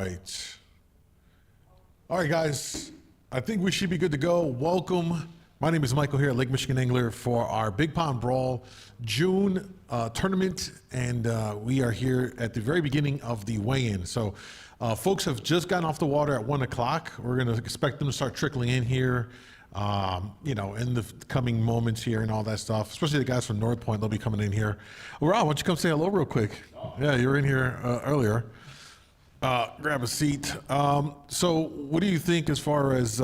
right. All right, guys. I think we should be good to go. Welcome. My name is Michael here at Lake Michigan Angler for our Big Pond Brawl June tournament, and we are here at the very beginning of the weigh-in. So folks have just gotten off the water at 1 o'clock. We're going to expect them to start trickling in here, you know, in the coming moments here and all that stuff, especially the guys from North Point. They'll be coming in here. Rob, why don't you come say hello real quick? Yeah, you were in here earlier. Grab a seat. So what do you think as far as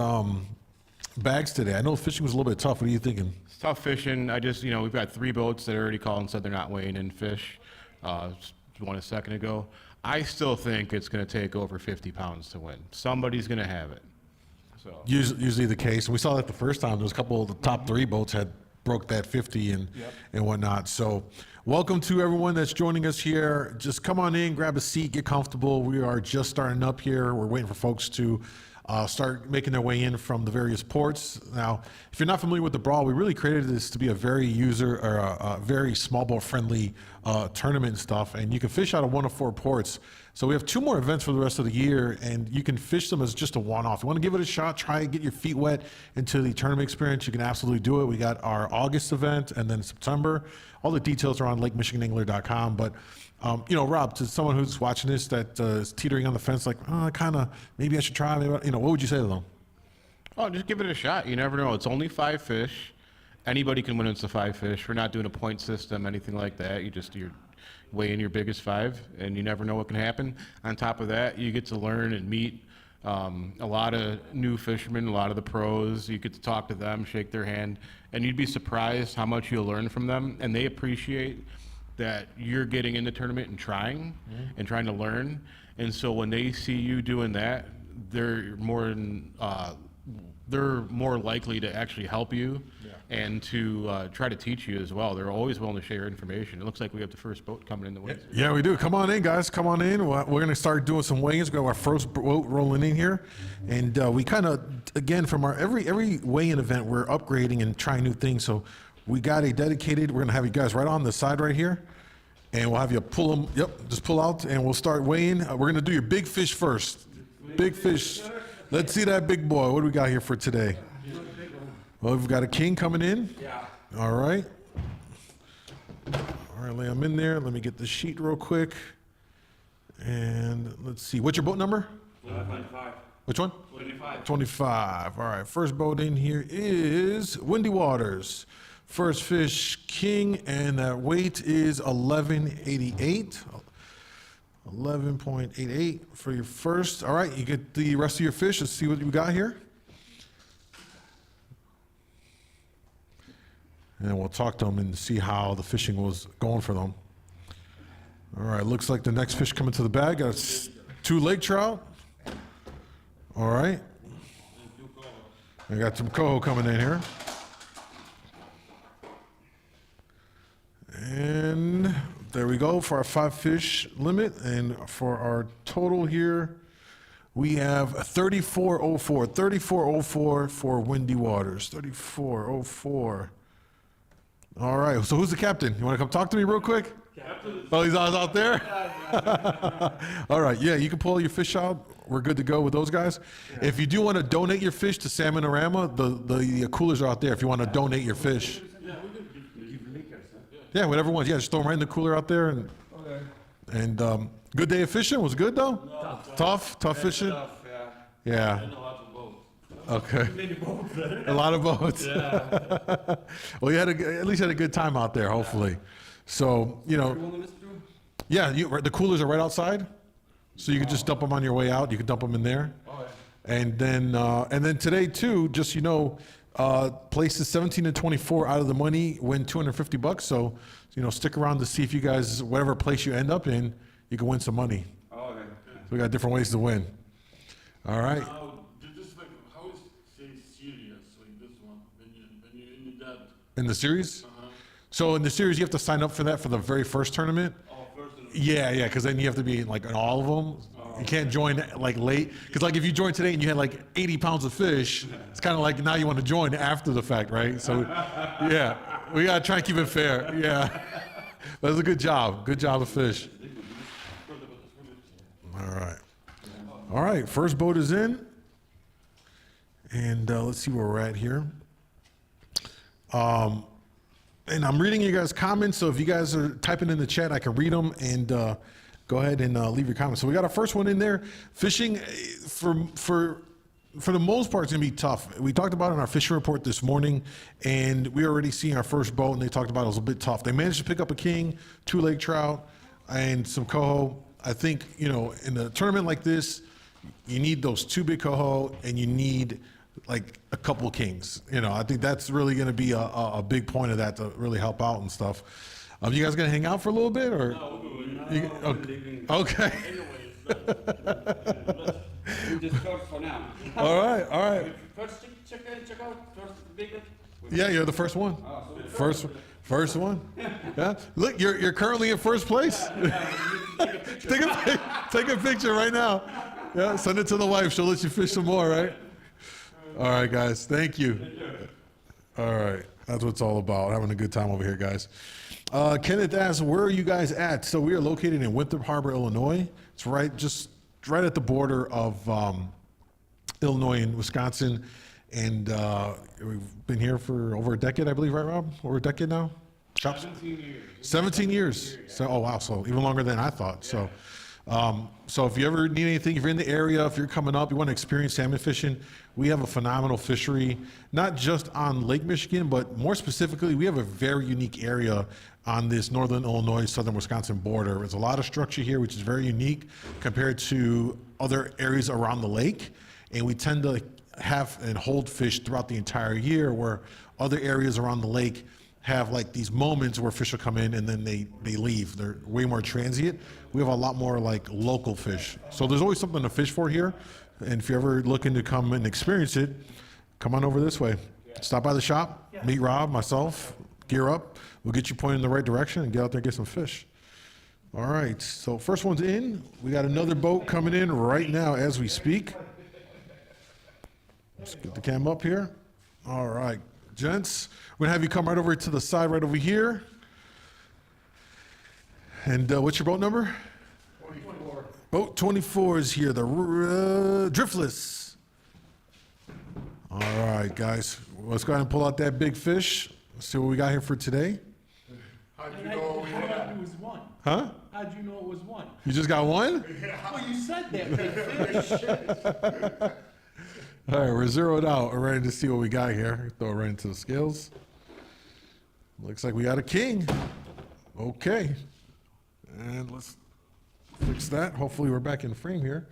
bags today? I know fishing was a little bit tough. What are you thinking? It's tough fishing. We've got 3 boats that already called and said they're not weighing in fish. One a second ago. I still think it's going to take over 50 pounds to win. Somebody's going to have it. So Usually the case. We saw that the first time. There was a couple of the top 3 boats had broke that 50 and whatnot. So welcome to everyone that's joining us here. Just come on in, grab a seat, get comfortable. We are just starting up here. We're waiting for folks to start making their way in from the various ports. Now, if you're not familiar with the Brawl, we really created this to be a very user or a very small boat friendly tournament and stuff, and you can fish out of 1 of 4 ports. So we have 2 more events for the rest of the year, and you can fish them as just a one-off. You want to give it a shot, try and get your feet wet into the tournament experience, you can absolutely do it. We got our August event and then September. All the details are on lakemichiganangler.com, but you know, Rob, to someone who's watching this that is teetering on the fence, like, maybe I should try. Maybe, you know, what would you say to them? Oh, just give it a shot. You never know. It's only 5 fish. Anybody can win into 5 fish. We're not doing a point system, anything like that. You're weighing your biggest 5, and you never know what can happen. On top of that, you get to learn and meet a lot of new fishermen, a lot of the pros. You get to talk to them, shake their hand, and you'd be surprised how much you'll learn from them. And they appreciate that you're getting in the tournament and trying to learn. And so when they see you doing that, they're more likely to actually help you and to try to teach you as well. They're always willing to share information. It looks like we have the first boat coming in the way. Yeah, we do. Come on in, guys. Come on in. We're going to start doing some weigh-ins. We got our first boat rolling in here. And we kind of, again, from our every weigh-in event, we're upgrading and trying new things. So we got a dedicated, we're going to have you guys right on the side right here. And we'll have you pull them, just pull out, and we'll start weighing. We're going to do your big fish first. Big fish. Let's see that big boy. What do we got here for today? Well, we've got a king coming in. Yeah. All right. All right, lay them in there. Let me get the sheet real quick. And let's see. What's your boat number? 25. Which one? 25. 25. All right, first boat in here is Windy Waters. First fish, king, and that weight is 1188. 11.88 for your first. All right, you get the rest of your fish. Let's see what we got here. And we'll talk to them and see how the fishing was going for them. All right, looks like the next fish coming to the bag. Got 2 lake trout. All right. I got some coho coming in here. And there we go for our 5 fish limit. And for our total here, we have 3404. 3404 for Windy Waters. 3404. All right. So who's the captain? You want to come talk to me real quick? Captain. Oh, he's out there? All right. Yeah, you can pull your fish out. We're good to go with those guys. Yeah. If you do want to donate your fish to Salmonorama, the coolers are out there if you want to donate your fish. Yeah, whatever ones. Yeah, just throw them right in the cooler out there. And good day of fishing. Was good though? Tough fishing. Tough, yeah. And a lot of boats. Okay. Many boats. A lot of boats. Yeah. Well, you at least had a good time out there, hopefully. So yeah, the coolers are right outside, so you can just dump them on your way out. You can dump them in there. And then today too, just places 17 and 24 out of the money win $250. So, stick around to see if you guys, whatever place you end up in, you can win some money. Okay. So we got different ways to win. All right. How is serious like this one when you in that? In the series? So in the series, you have to sign up for that for the very first tournament. Oh, first. Yeah, because then you have to be like in all of them. You can't join like late, because like if you join today and you had like 80 pounds of fish, it's kind of like now you want to join after the fact, right? So yeah, we gotta try and keep it fair. Yeah, that's a good job of fish. All right. All right, first boat is in. And let's see where we're at here. And I'm reading you guys' comments, so if you guys are typing in the chat, I can read them and go ahead and leave your comments. So we got our first one in there. Fishing, for the most part, it's gonna be tough. We talked about it in our fishing report this morning, and we already seen our first boat, and they talked about it was a bit tough. They managed to pick up a king, 2 lake trout, and some coho. I think, you know, in a tournament like this, you need those 2 big coho, and you need like a couple kings. You know, I think that's really going to be a big point of that to really help out and stuff. You guys going to hang out for a little bit, or? Okay. We discuss for now. All right, all right. First check out, first big one. Yeah, you're the first one. First one. Yeah. Look, you're currently in first place. Take a picture right now. Yeah, send it to the wife. She'll let you fish some more, right? All right, guys. Thank you. All right. That's what it's all about. Having a good time over here, guys. Kenneth asks, where are you guys at? So we are located in Winthrop Harbor, Illinois. It's just right at the border of Illinois and Wisconsin. And we've been here for over a decade, I believe, right, Rob? Over a decade now? 17 years. 17 years. So, oh, wow. So even longer than I thought. So. So if you ever need anything, if you're in the area, if you're coming up, you want to experience salmon fishing, we have a phenomenal fishery, not just on Lake Michigan, but more specifically, we have a very unique area on this northern Illinois, southern Wisconsin border. There's a lot of structure here, which is very unique compared to other areas around the lake. And we tend to have and hold fish throughout the entire year, where other areas around the lake have like these moments where fish will come in and then they leave. They're way more transient. We have a lot more like local fish. So there's always something to fish for here. And if you're ever looking to come and experience it, come on over this way. Stop by the shop, meet Rob, myself, gear up. We'll get you pointed in the right direction and get out there and get some fish. All right, so first one's in. We got another boat coming in right now as we speak. Let's get the cam up here. All right, gents, we're gonna have you come right over to the side right over here. And what's your boat number? 24. Boat 24 is here, the driftless. All right, guys, let's go ahead and pull out that big fish. Let's see what we got here for today. How'd you know we had? It was one. Huh? How'd you know it was one? You just got one? Well, you said that big fish. All right, we're zeroed out. We're ready to see what we got here. Throw it right into the scales. Looks like we got a king. Okay. And let's fix that. Hopefully we're back in frame here.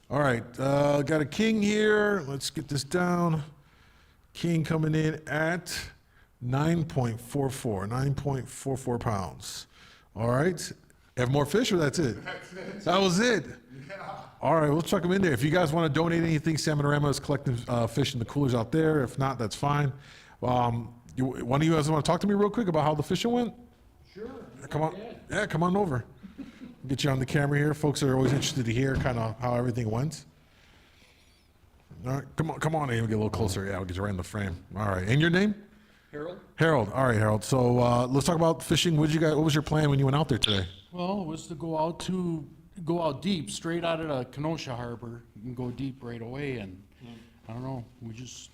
All right, got a king here. Let's get this down. King coming in at 9.44 pounds. All right. Have more fish or that's it? That's it. That was it. Yeah. All right, we'll chuck them in there. If you guys want to donate anything, Salmonorama is collecting fish in the coolers out there. If not, that's fine. One of you guys want to talk to me real quick about how the fishing went? Sure. Come on. Yeah, come on over. Get you on the camera here. Folks are always interested to hear kind of how everything went. All right, come on in. We'll get a little closer. Yeah, I'll get you right in the frame. All right, and your name? Harold? Harold. All right, Harold. So let's talk about fishing. What was your plan when you went out there today? Well, it was to go out deep, straight out of the Kenosha Harbor. You can go deep right away, and I don't know. It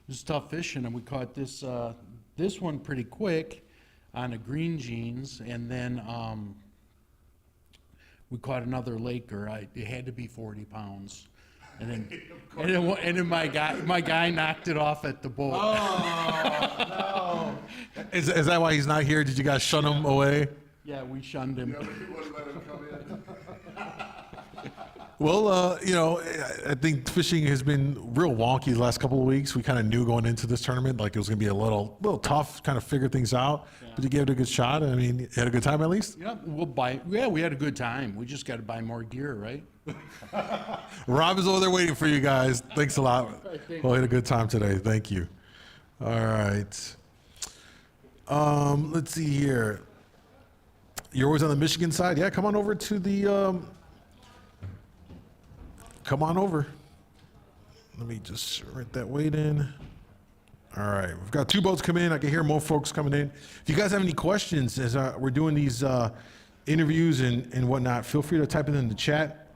was tough fishing, and we caught this one pretty quick on the green jeans, and then we caught another laker. It had to be 40 pounds. And then my guy knocked it off at the boat. Oh, no. Is that why he's not here? Did you guys shun him away? Yeah, we shunned him. You wouldn't let him come in. Well, I think fishing has been real wonky the last couple of weeks. We kind of knew going into this tournament, like it was going to be a little tough, kind of figure things out. Yeah. But you gave it a good shot. I mean, you had a good time at least? Yeah, we had a good time. We just got to buy more gear, right? Rob is over there waiting for you guys. Thanks a lot. Well, had a good time today. Thank you. All right. Let's see here. You're always on the Michigan side? Yeah, come on over to the... Come on over. Let me just write that weight in. All right, we've got 2 boats coming in. I can hear more folks coming in. If you guys have any questions as we're doing these interviews and whatnot, feel free to type it in the chat.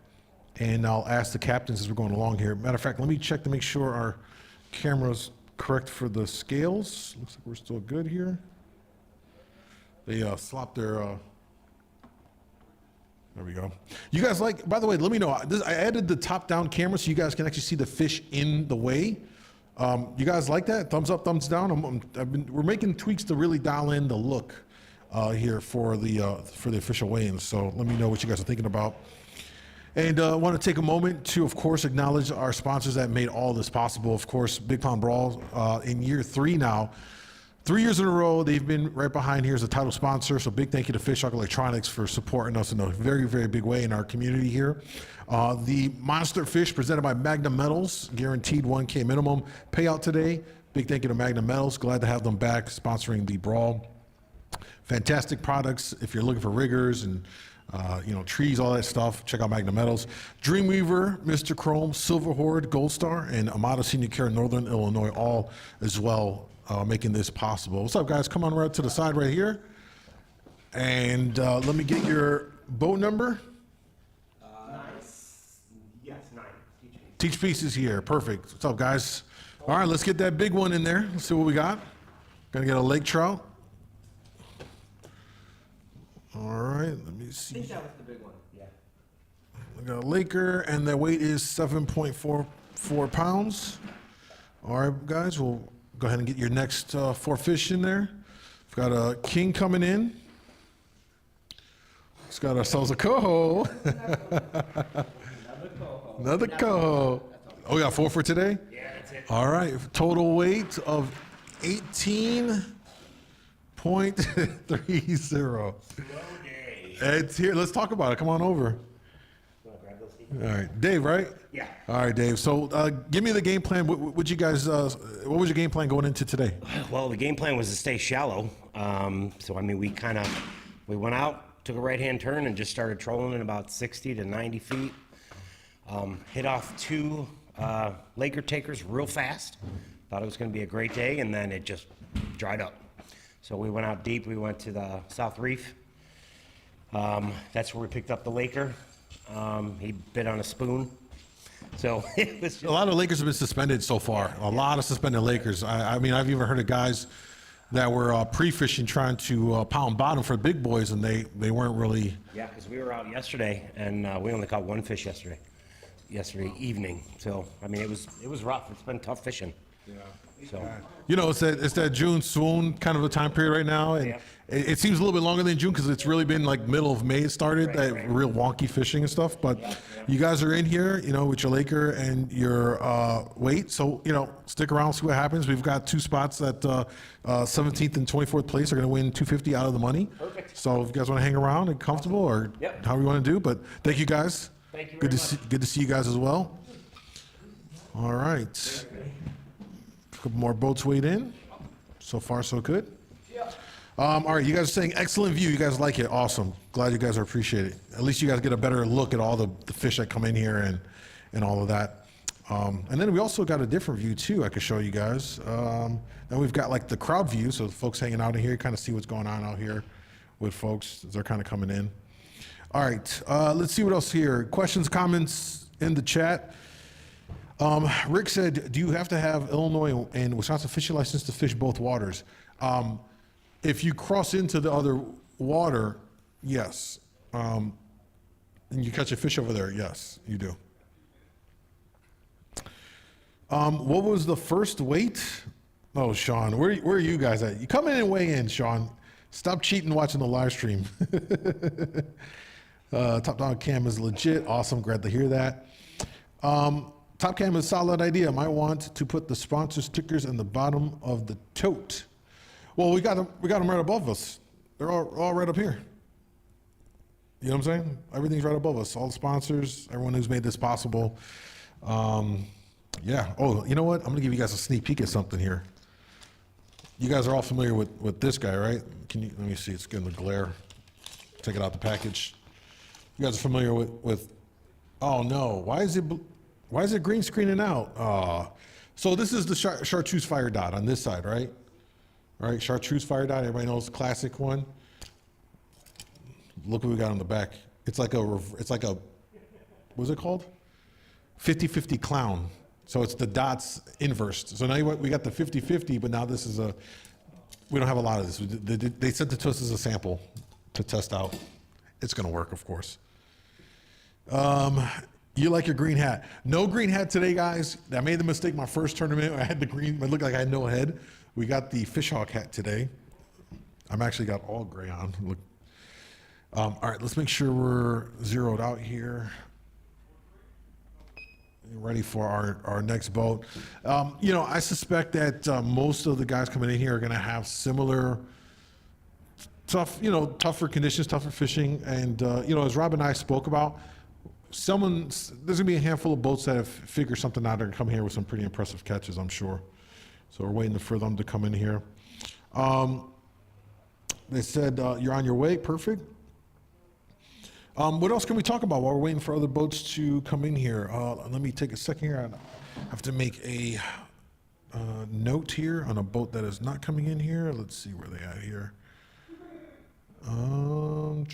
And I'll ask the captains as we're going along here. Matter of fact, let me check to make sure our camera's correct for the scales. Looks like we're still good here. They slopped their, there we go. You guys like, by the way, let me know. I added the top-down camera so you guys can actually see the fish in the weigh. You guys like that? Thumbs up, thumbs down? We're making tweaks to really dial in the look here for the official weigh-ins. So let me know what you guys are thinking about. And I want to take a moment to, of course, acknowledge our sponsors that made all this possible. Of course, Big Pond Brawl in year 3 now. 3 years in a row, they've been right behind here as a title sponsor. So big thank you to Fish Shark Electronics for supporting us in a very, very big way in our community here. The Monster Fish presented by Magnum Metals, guaranteed 1K minimum payout today. Big thank you to Magnum Metals. Glad to have them back sponsoring the Brawl. Fantastic products. If you're looking for riggers and trees, all that stuff, check out Magnum Metals. Dreamweaver, Mr. Chrome, Silver Horde, Gold Star, and Amada Senior Care, Northern Illinois, all as well, making this possible. What's up, guys? Come on right to the side right here. And let me get your boat number. Yes, 9. Teach pieces here. Perfect. What's up, guys? All right, let's get that big one in there. Let's see what we got. Gonna get a lake trout. All right, let me I see. think that was the big one. Yeah. We got a Laker, and the weight is 7.44 pounds. All right, guys, we'll go ahead and get your next 4 fish in there. We've got a king coming in. Let's got ourselves a coho. Another coho. Oh, we got 4 for today? Yeah, that's it. All right, total weight of 18.30. Slow day. It's here. Let's talk about it. Come on over. You wanna grab those, Steve? All right, Dave, right? Yeah. All right, Dave. So, give me the game plan. What was your game plan going into today? Well, the game plan was to stay shallow. So, I mean, we went out, took a right-hand turn, and just started trolling in about 60 to 90 feet. Hit off 2 Laker takers real fast. Thought it was going to be a great day, and then it just dried up. So we went out deep. We went to the South Reef. That's where we picked up the Laker. He bit on a spoon. So it was just, A lot of Lakers have been suspended so far. A lot of suspended Lakers. I mean, I've even heard of guys that were pre-fishing trying to pound bottom for big boys, and they weren't really. yeah, because we were out yesterday, and we only caught 1 fish yesterday evening. So, I mean, it was rough. It's been tough fishing. Yeah. So, It's that June swoon kind of a time period right now, and Yeah. it seems a little bit longer than June because it's really been like middle of May it started, that right. real wonky fishing and stuff. But you guys are in here, with your Laker and your weight, so stick around, see what happens. We've got 2 spots at 17th and 24th place are going to win $250 out of the money. Perfect. So if you guys want to hang around and comfortable, or Yep. however you want to do, but thank you guys. Thank you Good very to see, good to see you guys as well. All right. A couple more boats weighed in. So far, so good. All right, you guys are saying excellent view. You guys like it. Awesome. Glad you guys are appreciated. At least you guys get a better look at all the fish that come in here and all of that. And then we also got a different view too. I could show you guys. Then we've got like the crowd view, so the folks hanging out in here, kind of see what's going on out here with folks as they're kind of coming in. All right, let's see what else here. Questions, comments in the chat. Rick said, do you have to have Illinois and Wisconsin fishing license to fish both waters? If you cross into the other water, yes. And you catch a fish over there, yes, you do. What was the first weight? Oh, Sean, where are you guys at? You come in and weigh in, Sean. Stop cheating watching the live stream. Top down cam is legit. Awesome. Glad to hear that. Top cam is a solid idea. Might want to put the sponsor stickers in the bottom of the tote. Well, we got them right above us. They're all right up here. You know what I'm saying? Everything's right above us. All the sponsors, everyone who's made this possible. Yeah. Oh, you know what? I'm gonna give you guys a sneak peek at something here. You guys are all familiar with this guy, right? Let me see. It's getting the glare. Take it out the package. You guys are familiar with oh no, why is it green screening out? So this is the chartreuse fire dot on this side, right? All right, chartreuse fire dot, everybody knows the classic one. Look what we got on the back. It's like a what's it called? 50-50 clown. So it's the dots inversed. So now we got the 50-50, but now this is we don't have a lot of this. They sent it to us as a sample to test out. It's going to work, of course. You like your green hat. No green hat today, guys. I made the mistake my first tournament. I had the green, it looked like I had no head. We got the fishhawk hat today. I'm actually got all gray on. Look. All right, let's make sure we're zeroed out here. Ready for our next boat. You know, I suspect that most of the guys coming in here are going to have similar tougher conditions, tougher fishing. And, you know, as Rob and I spoke about, there's going to be a handful of boats that have figured something out and come here with some pretty impressive catches, I'm sure. So we're waiting for them to come in here. They said you're on your way. Perfect. What else can we talk about while we're waiting for other boats to come in here? Let me take a second here. I have to make a note here on a boat that is not coming in here. Let's see where they at here. All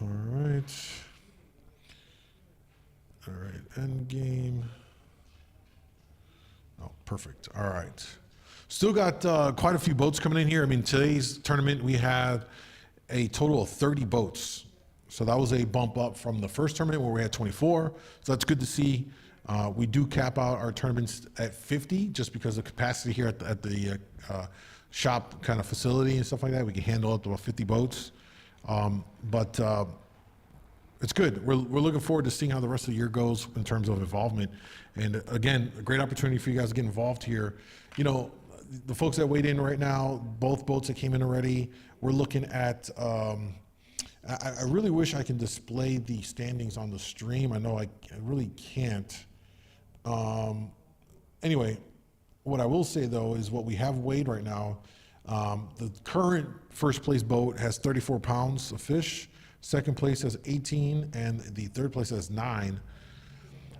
right. All right, end game. Oh, perfect. All right. Still got quite a few boats coming in here. I mean, today's tournament, we had a total of 30 boats. So that was a bump up from the first tournament where we had 24. So that's good to see. We do cap out our tournaments at 50 just because of capacity here at the shop kind of facility and stuff like that. We can handle up to about 50 boats. But it's good. We're looking forward to seeing how the rest of the year goes in terms of involvement. And again, a great opportunity for you guys to get involved here. You know, the folks that weighed in right now, both boats that came in already, we're looking at, I really wish I can display the standings on the stream. I know I really can't. Anyway, what I will say though is what we have weighed right now, the current first place boat has 34 pounds of fish, second place has 18, and the third place has 9.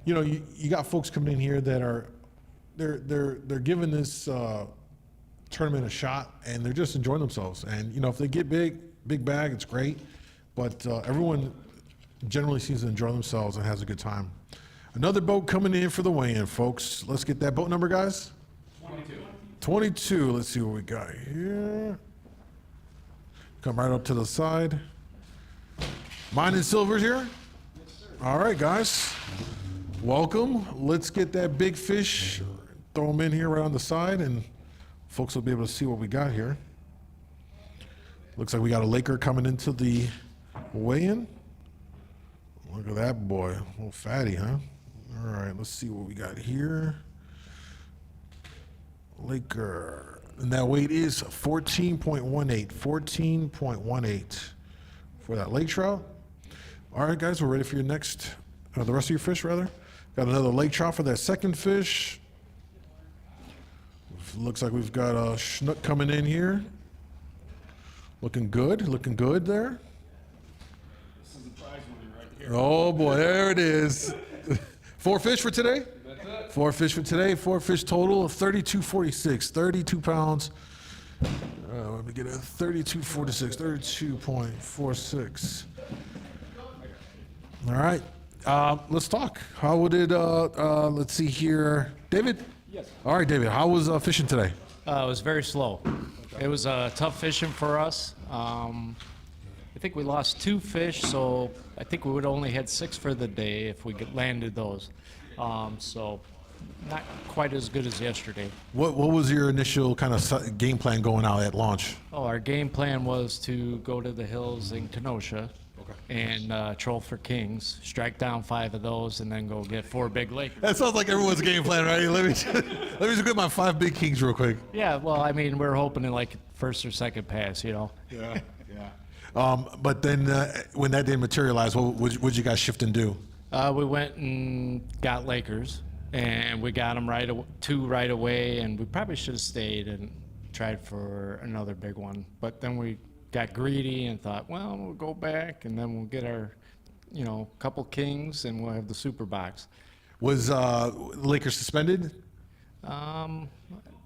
You know, you got folks coming in here that are, they're giving this tournament a shot, and they're just enjoying themselves. And you know, if they get big bag, it's great. But everyone generally seems to enjoy themselves and has a good time. Another boat coming in for the weigh-in, folks. Let's get that boat number, guys. 22. Let's see what we got here. Come right up to the side. Mine and Silver's here. All right, guys. Welcome. Let's get that big fish. Throw them in here right on the side, and folks will be able to see what we got here. Looks like we got a Laker coming into the weigh-in. Look at that boy. A little fatty, huh? All right, let's see what we got here. Laker. And that weight is 14.18. 14.18 for that lake trout. All right, guys, we're ready for your next, the rest of your fish, rather. Got another lake trout for that second fish. Looks like we've got a schnook coming in here. Looking good there. This is the prize money right here. Oh boy, there it is. 4 fish for today? That's it. 4 fish for today, 4 fish total of 32.46, 32 pounds. Let me get a 32.46, 32.46. All right, let's talk. How did, let's see here. David? Yes. All right, David, how was fishing today? It was very slow. It was tough fishing for us. I think we lost 2 fish, so I think we would only had 6 for the day if we landed those. So not quite as good as yesterday. What was your initial kind of game plan going out at launch? Oh, our game plan was to go to the hills in Kenosha and troll for kings, strike down 5 of those, and then go get 4 big lakes. That sounds like everyone's game plan, right? Let me just get my 5 big kings real quick. Yeah, well, I mean, we're hoping in like first or second pass, you know. Yeah. But then when that didn't materialize, what'd you guys shift and do? We went and got Lakers, and we got them 2 right away, and we probably should have stayed and tried for another big one. But then we got greedy and thought, well, we'll go back, and then we'll get our, couple kings, and we'll have the super box. Was Lakers suspended?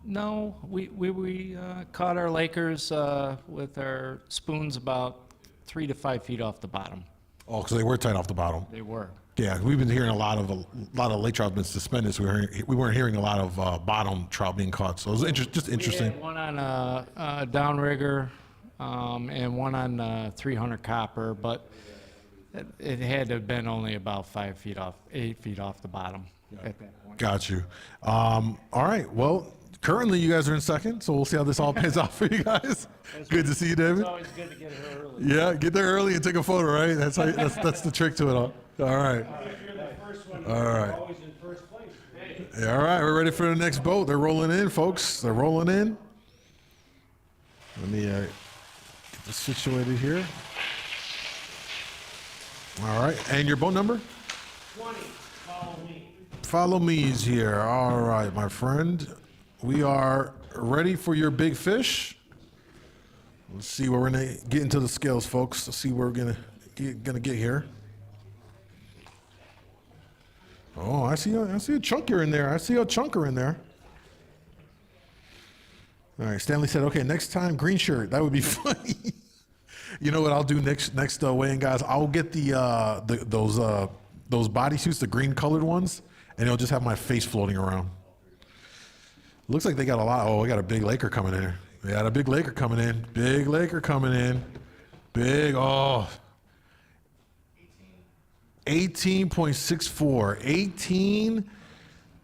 No, we caught our Lakers with our spoons about 3 to 5 feet off the bottom. Oh, because they were tight off the bottom. They were. Yeah, we've been hearing a lot of lake trout have been suspended. So we weren't hearing a lot of bottom trout being caught. So it was just We interesting. had one on a downrigger, and one on 300 copper, but it had to have been only about 8 feet off the bottom at that point. Got you. All right. Well, currently you guys are in second, so we'll see how this all pays out for you guys. Good to see you, David. It's always good to get her early. Yeah, get there early and take a photo, right? That's the trick to it all. All right. All right. Yeah, all right, we're ready for the next boat. They're rolling in, folks. They're rolling in. Let me get this situated here. All right, and your boat number? 20, follow me. Follow me's here. All right, my friend. We are ready for your big fish. Let's see where we're gonna get into the scales, folks. Let's see where we're gonna get here. Oh, I see a chunker in there. I see a chunker in there. All right, Stanley said, okay, next time, green shirt. That would be funny. You know what I'll do next weigh-in, guys? I'll get those bodysuits, the green colored ones, and it'll just have my face floating around. Looks like they got a lot. Oh, we got a big Laker coming in here. They got a big Laker coming in. Big Laker coming in. Big, oh. 18.64.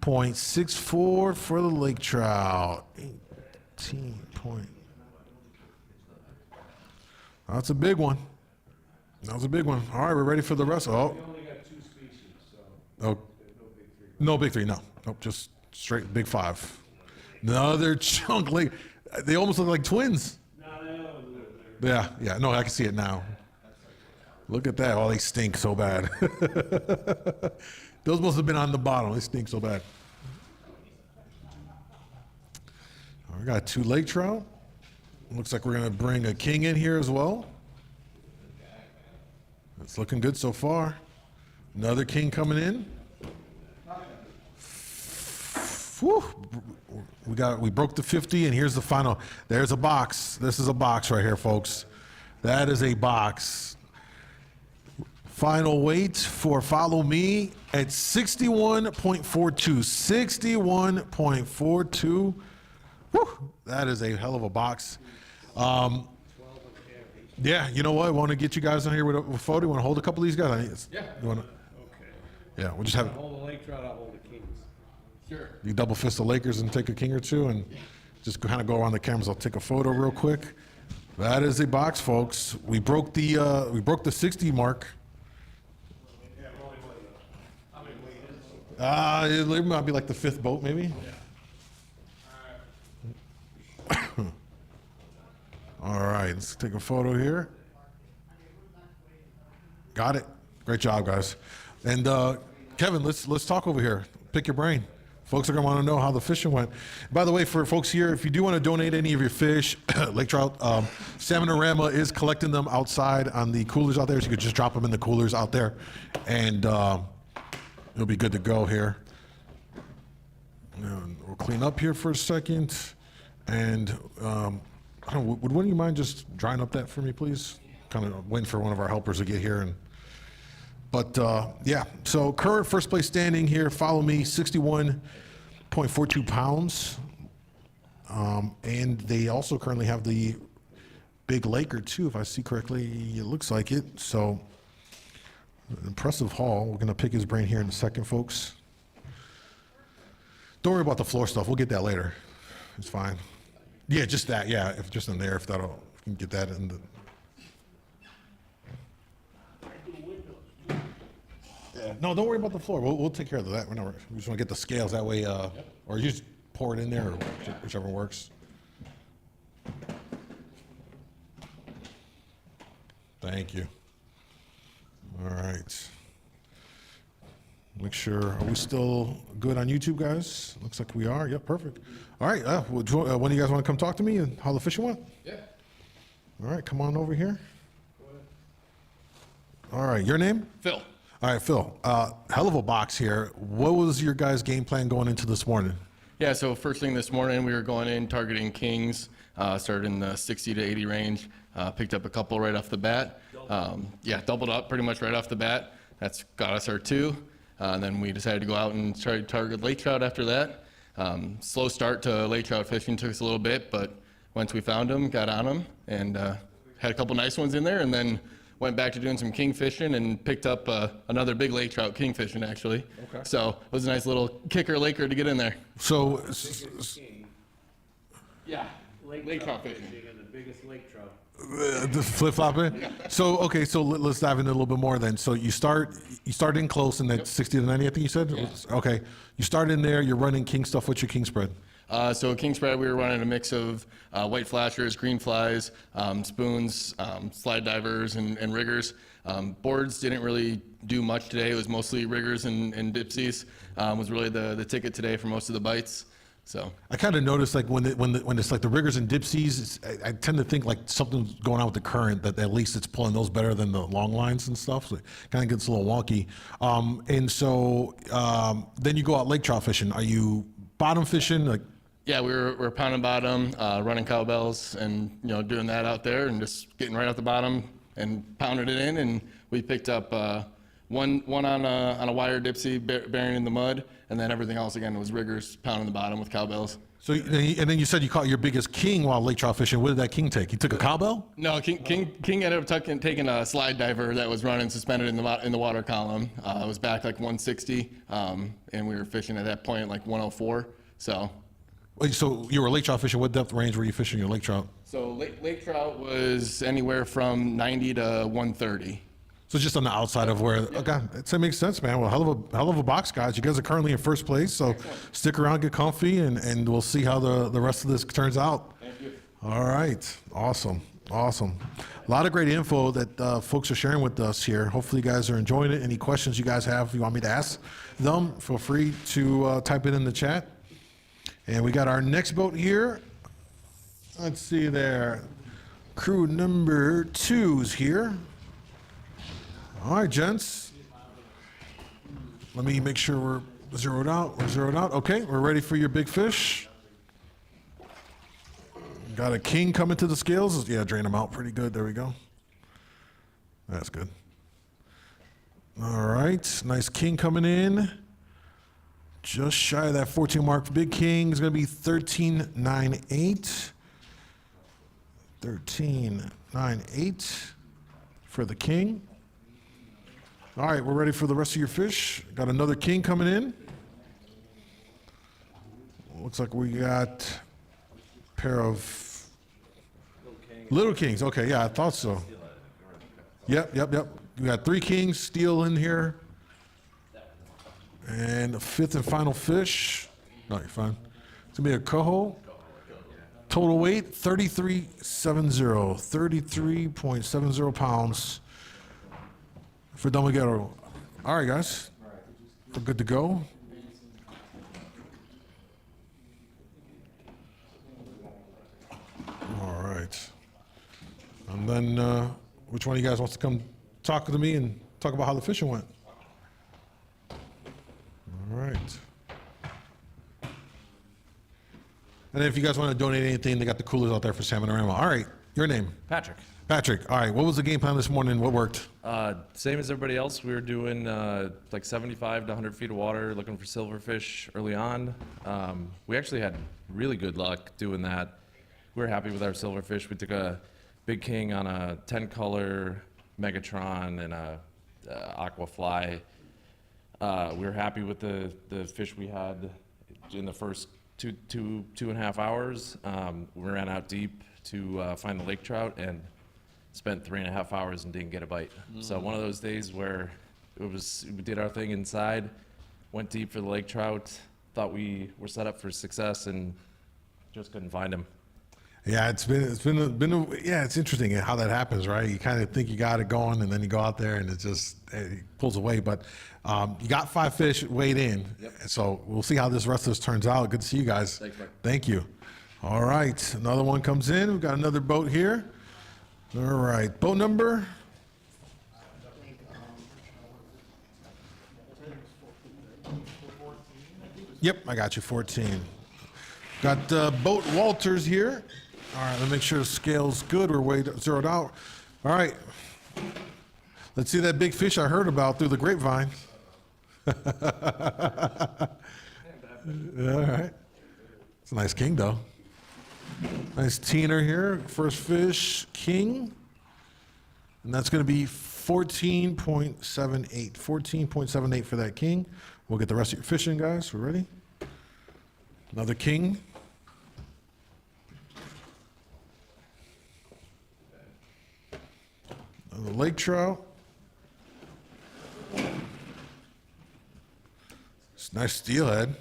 18.64 for the lake trout. 18 point. That's a big one. That was a big one. All right, we're ready for the rest. Oh. We only got 2 species, so Oh. No big three, no. Nope, just straight big 5. Another chunk lake. They almost look like twins. Yeah, no, I can see it now. Look at that. Oh, they stink so bad. Those must have been on the bottom. They stink so bad. We got 2 lake trout. Looks like we're going to bring a king in here as well. It's looking good so far. Another king coming in. Whew. We broke the 50, and here's the final. There's a box. This is a box right here, folks. That is a box. Final weight for Follow Me at 61.42. 61.42. Whew. That is a hell of a box. Yeah, you know what? I want to get you guys on here with a photo. You want to hold a couple of these guys? yeah. You want to? Okay. Yeah, we'll just have Hold the lake trout, I'll hold the kings. Sure. you double fist the Lakers and take a king or two, and just kind of go around the cameras. I'll take a photo real quick. That is a box, folks. We broke the 60 mark. It might be like the 5th boat, maybe. All right, let's take a photo here. Got it. Great job, guys. And Kevin, let's talk over here. Pick your brain. Folks are gonna want to know how the fishing went. By the way, for folks here, if you do want to donate any of your fish, lake trout, Salmonorama is collecting them outside on the coolers out there. So you could just drop them in the coolers out there, and it'll be good to go here. And we'll clean up here for a second, and I don't know, would one of you mind just drying up that for me, please? Kind of waiting for one of our helpers to get here. But yeah, so current first place standing here, Follow Me, 61.42 pounds. And they also currently have the big Laker too, if I see correctly. It looks like it. So impressive haul. We're going to pick his brain here in a second, folks. Don't worry about the floor stuff. We'll get that later. It's fine. Yeah, just that. Yeah, if just in there, if we can get that in the. Yeah, no, don't worry about the floor. We'll take care of that. We just want to get the scales that way, or you just pour it in there, or whichever works. Thank you. All right. Make sure, are we still good on YouTube, guys? Looks like we are. Yep, perfect. All right, when do you guys want to come talk to me and how the fishing went? Yeah. All right, come on over here. All right, your name? Phil. All right, Phil. Hell of a box here. What was your guys' game plan going into this morning? Yeah, so first thing this morning, we were going in targeting kings, started in the 60 to 80 range, picked up a couple right off the bat. Yeah, doubled up pretty much right off the bat. That's got us our 2. And then we decided to go out and try to target lake trout after that. Slow start to lake trout fishing, took us a little bit, but once we found them, got on them, and had a couple nice ones in there, and then went back to doing some king fishing and picked up another big lake trout king fishing, actually. Okay. So it was a nice little kicker laker to get in there. So, Yeah, lake trout fishing. And the biggest lake trout. the flip flopping. So okay, so let's dive into a little bit more then. So you start in close in that 60 to 90, I think you said. Okay, you start in there. You're running king stuff. What's your king spread? So king spread, we were running a mix of white flashers, green flies, spoons, slide divers, and riggers. Boards didn't really do much today. It was mostly riggers and dipsies. Was really the ticket today for most of the bites. So I kind of noticed like when it's like the riggers and dipsies, I tend to think like something's going on with the current, that at least it's pulling those better than the long lines and stuff. So it kind of gets a little wonky. And so then you go out lake trout fishing. Are you bottom fishing? Like, yeah, we're pounding bottom, running cowbells, and doing that out there, and just getting right off the bottom and pounding it in. And we picked up one on a wire dipsy burying in the mud, and then everything else again was riggers pounding the bottom with cowbells. so and then you said you caught your biggest king while lake trout fishing. What did that king take? He took a cowbell? No, King ended up taking a slide diver that was running suspended in the water column. It was back like 160, and we were fishing at that point like 104. So. Wait, so you were lake trout fishing. What depth range were you fishing your lake trout? So lake trout was anywhere from 90 to 130. So just on the outside of where, okay, that makes sense, man. Well, hell of a box, guys. You guys are currently in first place, so stick around, get comfy, and we'll see how the rest of this turns out. Thank you. All right, awesome. A lot of great info that folks are sharing with us here. Hopefully you guys are enjoying it. Any questions you guys have you want me to ask them, feel free to type it in the chat. And we got our next boat here. Let's see there. Crew number 2's here. All right, gents. Let me make sure we're zeroed out. Okay, we're ready for your big fish. Got a king coming to the scales. Yeah, drain them out pretty good. There we go. That's good. All right, nice king coming in. Just shy of that 14 mark. Big king is going to be 13.98. 13.98 for the king. All right, we're ready for the rest of your fish. Got another king coming in. Looks like we got a pair of little kings. Okay, yeah, I thought so. Yep. We got 3 kings, steel in here. And the 5th and final fish. No, you're fine. It's gonna be a coho. Total weight 33.70. 33.70 pounds for Domagero. All right, guys. We're good to go. All right. And then, which one of you guys wants to come talk to me and talk about how the fishing went? All right. And if you guys want to donate anything, they got the coolers out there for Salmonorama. All right, your name? Patrick. Patrick. All right, what was the game plan this morning? What worked? Same as everybody else. We were doing like 75 to 100 feet of water, looking for silverfish early on. We actually had really good luck doing that. We were happy with our silverfish. We took a big king on a 10-color Megatron and a aqua fly. We were happy with the fish we had in the first two and a half hours. We ran out deep to find the lake trout and spent 3.5 hours and didn't get a bite. So one of those days where we did our thing inside, went deep for the lake trout, thought we were set up for success, and just couldn't find him. Yeah, it's interesting how that happens, right? You kind of think you got it going, and then you go out there, and it pulls away. But you got 5 fish weighed in, so we'll see how this rest of this turns out. Good to see you guys. Thanks, Mike. Thank you. All right, another one comes in. We've got another boat here. All right, boat number. Yep, I got you, 14. Got boat Walters here. All right, let me make sure the scale's good. We're zeroed out. All right, Let's see that big fish I heard about through the grapevine. All right. It's a nice king, though. Nice teener here. First fish, king. And that's going to be 14.78. 14.78 for that king. We'll get the rest of your fish in, guys. We're ready. Another king. Another lake trout. It's nice steelhead.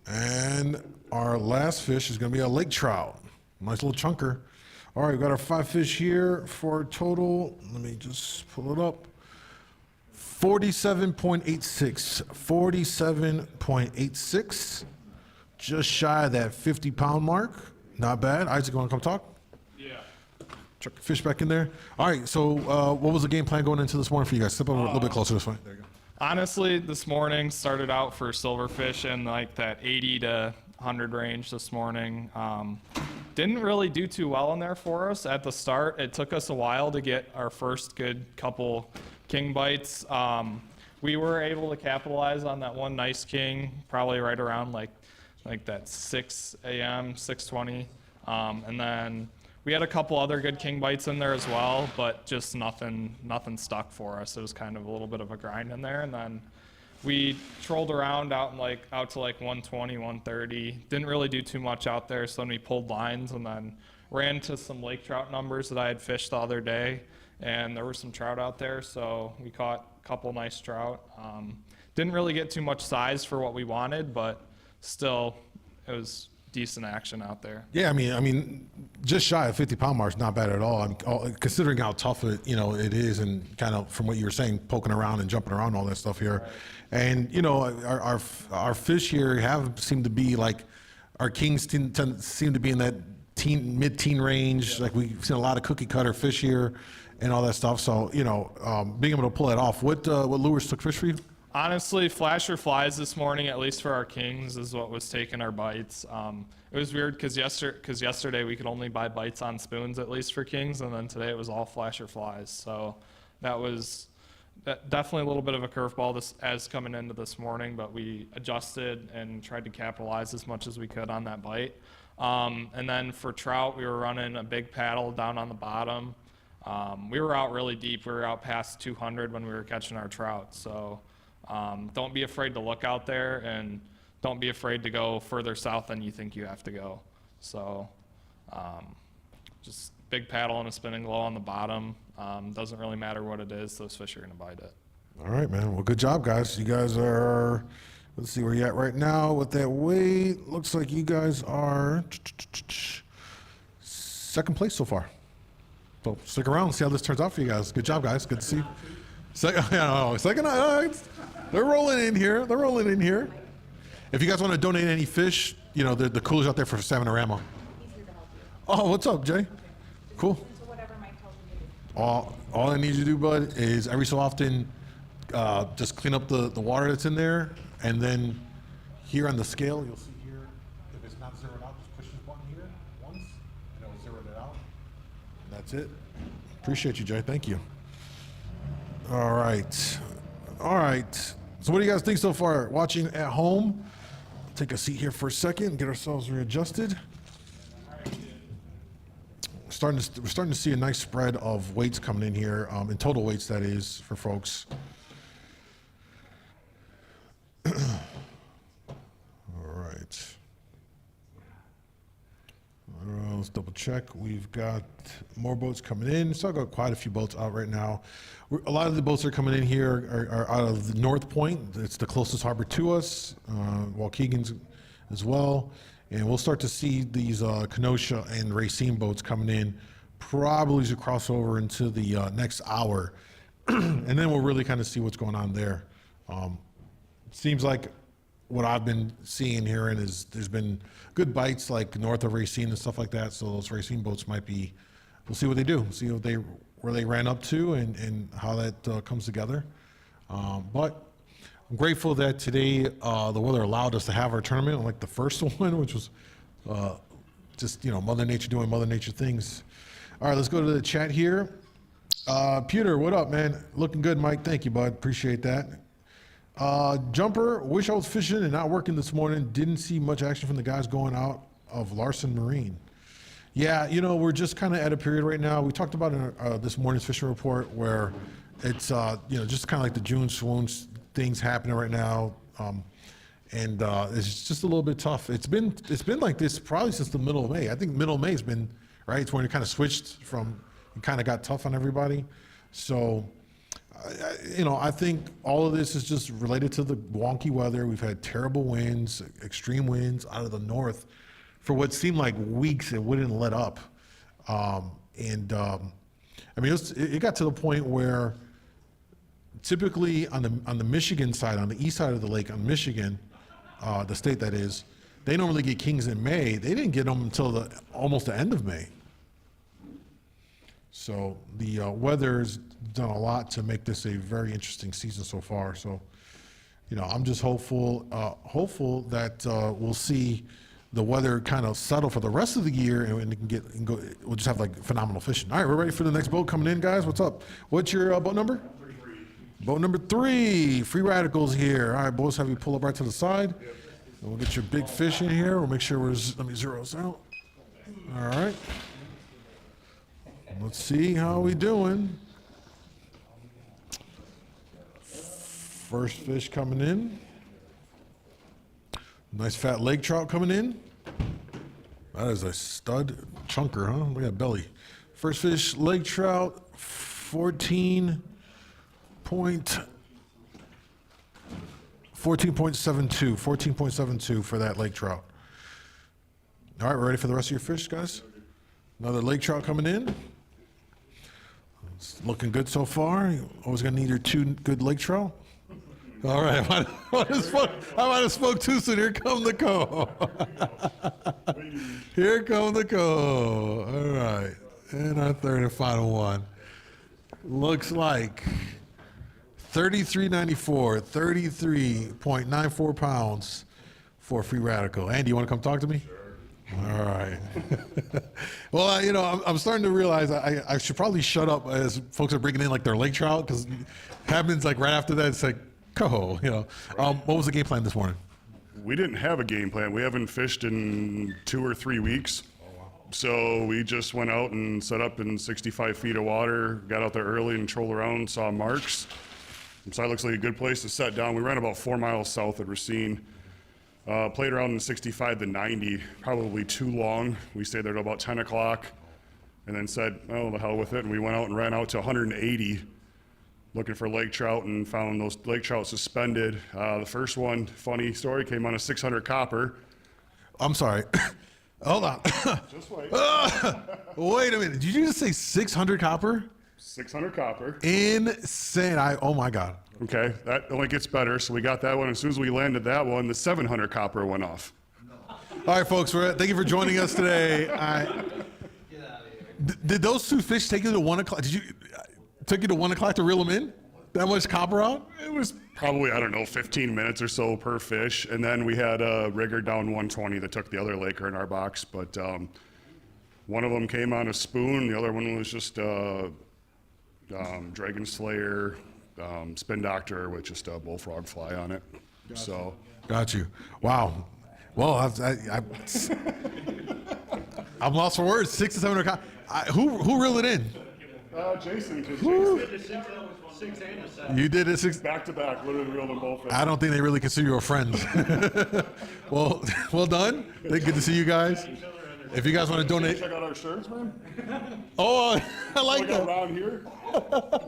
And our last fish is going to be a lake trout. Nice little chunker. All right, we've got our 5 fish here for a total. Let me just pull it up. 47.86. 47.86. Just shy of that 50-pound mark. Not bad. Isaac, you want to come talk? Yeah. Chuck your fish back in there. All right, so what was the game plan going into this morning for you guys? Step over a little bit closer this way. There you go. Honestly, this morning started out for silverfish in like that 80 to 100 range this morning. Didn't really do too well in there for us at the start. It took us a while to get our first good couple king bites. We were able to capitalize on that one nice king, probably right around like that 6 a.m., 6:20. And then we had a couple other good king bites in there as well, but just nothing stuck for us. It was kind of a little bit of a grind in there. And then we trolled around out to like 120, 130. Didn't really do too much out there. So then we pulled lines and then ran to some lake trout numbers that I had fished the other day. And there were some trout out there. So we caught a couple nice trout. Didn't really get too much size for what we wanted, but still it was decent action out there. Yeah, I mean, just shy of 50-pound mark is not bad at all. Considering how tough it is, and kind of from what you were saying, poking around and jumping around, all that stuff here. Right. And our fish here have seemed to be like our kings seem to be in that mid-teen range. Yeah. Like we've seen a lot of cookie cutter fish here, and all that stuff. So being able to pull that off. What lures took fish for you? Honestly, flasher flies this morning, at least for our kings, is what was taking our bites. It was weird because yesterday we could only buy bites on spoons, at least for kings, and then today it was all flasher flies. So that was definitely a little bit of a curveball as coming into this morning, but we adjusted and tried to capitalize as much as we could on that bite. And then for trout, we were running a big paddle down on the bottom. We were out really deep. We were out past 200 when we were catching our trout. So don't be afraid to look out there, and don't be afraid to go further south than you think you have to go. So just big paddle and a spinning glow on the bottom. Doesn't really matter what it is. Those fish are going to bite it. All right, man. Well, good job, guys. You guys are, let's see where you're at right now with that weight. Looks like you guys are second place so far. So stick around and see how this turns out for you guys. Good job, guys. Good to see you. Second, they're rolling in here. They're rolling in here. If you guys want to donate any fish, the cooler's out there for Salmon-orama. Oh, what's up, Jay? Cool. All I need you to do, bud, is every so often just clean up the water that's in there, and then here on the scale, you'll see here, if it's not zeroed out, just push this button here once, and it'll zero it out. And that's it. Appreciate you, Jay. Thank you. All right. So what do you guys think so far? Watching at home? Take a seat here for a second and get ourselves readjusted. We're starting to see a nice spread of weights coming in here, in total weights, that is, for folks. All right. Let's double check. We've got more boats coming in. So I've got quite a few boats out right now. A lot of the boats that are coming in here are out of the North Point. It's the closest harbor to us, Waukegan's as well. And we'll start to see these Kenosha and Racine boats coming in probably as we cross over into the next hour. And then we'll really kind of see what's going on there. Seems like what I've been seeing here and is there's been good bites like north of Racine and stuff like that. So those Racine boats might be, we'll see what they do, see what where they ran up to and how that comes together. But I'm grateful that today the weather allowed us to have our tournament, like the first one, which was just Mother Nature doing Mother Nature things. All right, let's go to the chat here. Peter, what up, man? Looking good, Mike. Thank you, bud. Appreciate that. Jumper, wish I was fishing and not working this morning. Didn't see much action from the guys going out of Larson Marine. Yeah, you know, we're just kind of at a period right now. We talked about in this morning's fishing report where it's, you know, just kind of like the June swoons things happening right now. And it's just a little bit tough. It's been like this probably since the middle of May. I think middle of May has been, right? It's when it kind of switched from, it kind of got tough on everybody. So, you know, I think all of this is just related to the wonky weather. We've had terrible winds, extreme winds out of the north for what seemed like weeks. It wouldn't let up. I mean, it got to the point where typically on the Michigan side, on the east side of the lake, on Michigan, the state that is, they normally get kings in May. They didn't get them until almost the end of May. So the weather's done a lot to make this a very interesting season so far. So, you know, I'm just hopeful that we'll see the weather kind of settle for the rest of the year, and it can go. We'll just have like phenomenal fishing. All right, we're ready for the next boat coming in, guys. What's up? What's your boat number? Boat number 3. Free radicals here. All right, boys, have you pull up right to the side. And we'll get your big fish in here. We'll make sure let me zero this out. All right. Let's see how we doing. First fish coming in. Nice fat lake trout coming in. That is a stud chunker, huh? Look at that belly. First fish, lake trout, 14.72 for that lake trout. All right, we're ready for the rest of your fish, guys? Another lake trout coming in. It's looking good so far. You're always gonna need your 2 good lake trout. All right, I might have spoke too soon. Here come the Coho. Here come the Coho. All right, and our third and final one. Looks like 33.94, 33.94 pounds for a free radical. Andy, you want to come talk to me? All right. Well, you know, I'm starting to realize I should probably shut up as folks are bringing in like their lake trout, because it happens like right after that. It's like Coho, you know. What was the game plan this morning? We didn't have a game plan. We haven't fished in 2 or 3 weeks. So we just went out and set up in 65 feet of water, got out there early and trolled around, saw marks. So that looks like a good place to set down. We ran about 4 miles south of Racine. Played around in 65 to 90, probably too long. We stayed there till about 10 o'clock and then said, oh, the hell with it. And we went out and ran out to 180 looking for lake trout and found those lake trout suspended. The first one, funny story, came on a 600 copper. I'm sorry. Hold on. Just wait. Wait a minute. Did you just say 600 copper? 600 copper. Insane. Oh my God. Okay, that only gets better. So we got that one. As soon as we landed that one, the 700 copper went off. All right, folks. Thank you for joining us today. Did those 2 fish take you to 1 o'clock? Took you to 1 o'clock to reel them in? That much copper out? It was probably, I don't know, 15 minutes or so per fish. And then we had a rigger down 120 that took the other laker in our box. But one of them came on a spoon. The other one was just Dragon Slayer, Spin Doctor with just a bullfrog fly on it. Gotcha. So. Got you. Wow. Well, I'm lost for words. 6 to 7 o'clock. Who reeled it in? Jason. You did it 6 back to back. Literally reeled them both in. I don't think they really consider you a friend. Well done. Good to see you guys. If you guys want to donate, check out our shirts, man. Oh, I like that. Around here,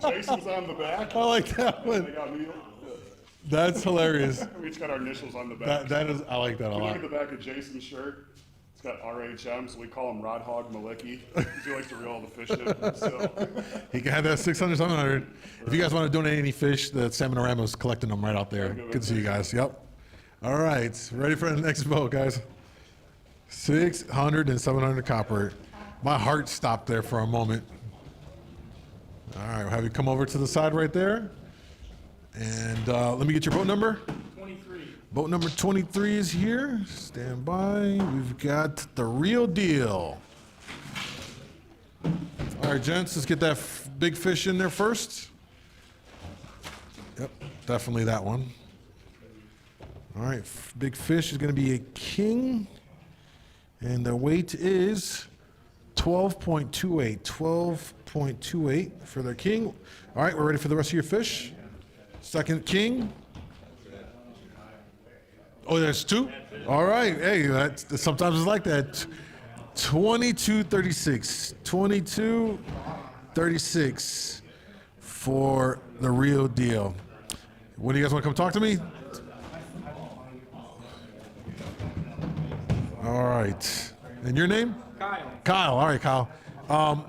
Jason's on the back. I like that one. They got me. That's hilarious. We each got our initials on the back. I like that a lot. Look at the back of Jason's shirt. It's got RHM, so we call him Rod Hog Malicki. He likes to reel all the fish in. So. He can have that 600, 700. If you guys want to donate any fish, the Salmonorama is collecting them right out there. Good to see you guys. Yep. All right, ready for the next boat, guys. 600 and 700 copper. My heart stopped there for a moment. All right, we'll have you come over to the side right there. And let me get your boat number. 23. Boat number 23 is here. Stand by. We've got the real deal. All right, gents, let's get that big fish in there first. Yep, definitely that one. All right, big fish is going to be a king, and the weight is 12.28. 12.28 for their king. All right, we're ready for the rest of your fish. Second king. Oh, there's two? All right, hey, sometimes it's like that. 22.36. 22.36 for the real deal. When do you guys want to come talk to me? All right. And your name? Kyle. Kyle. All right, Kyle. What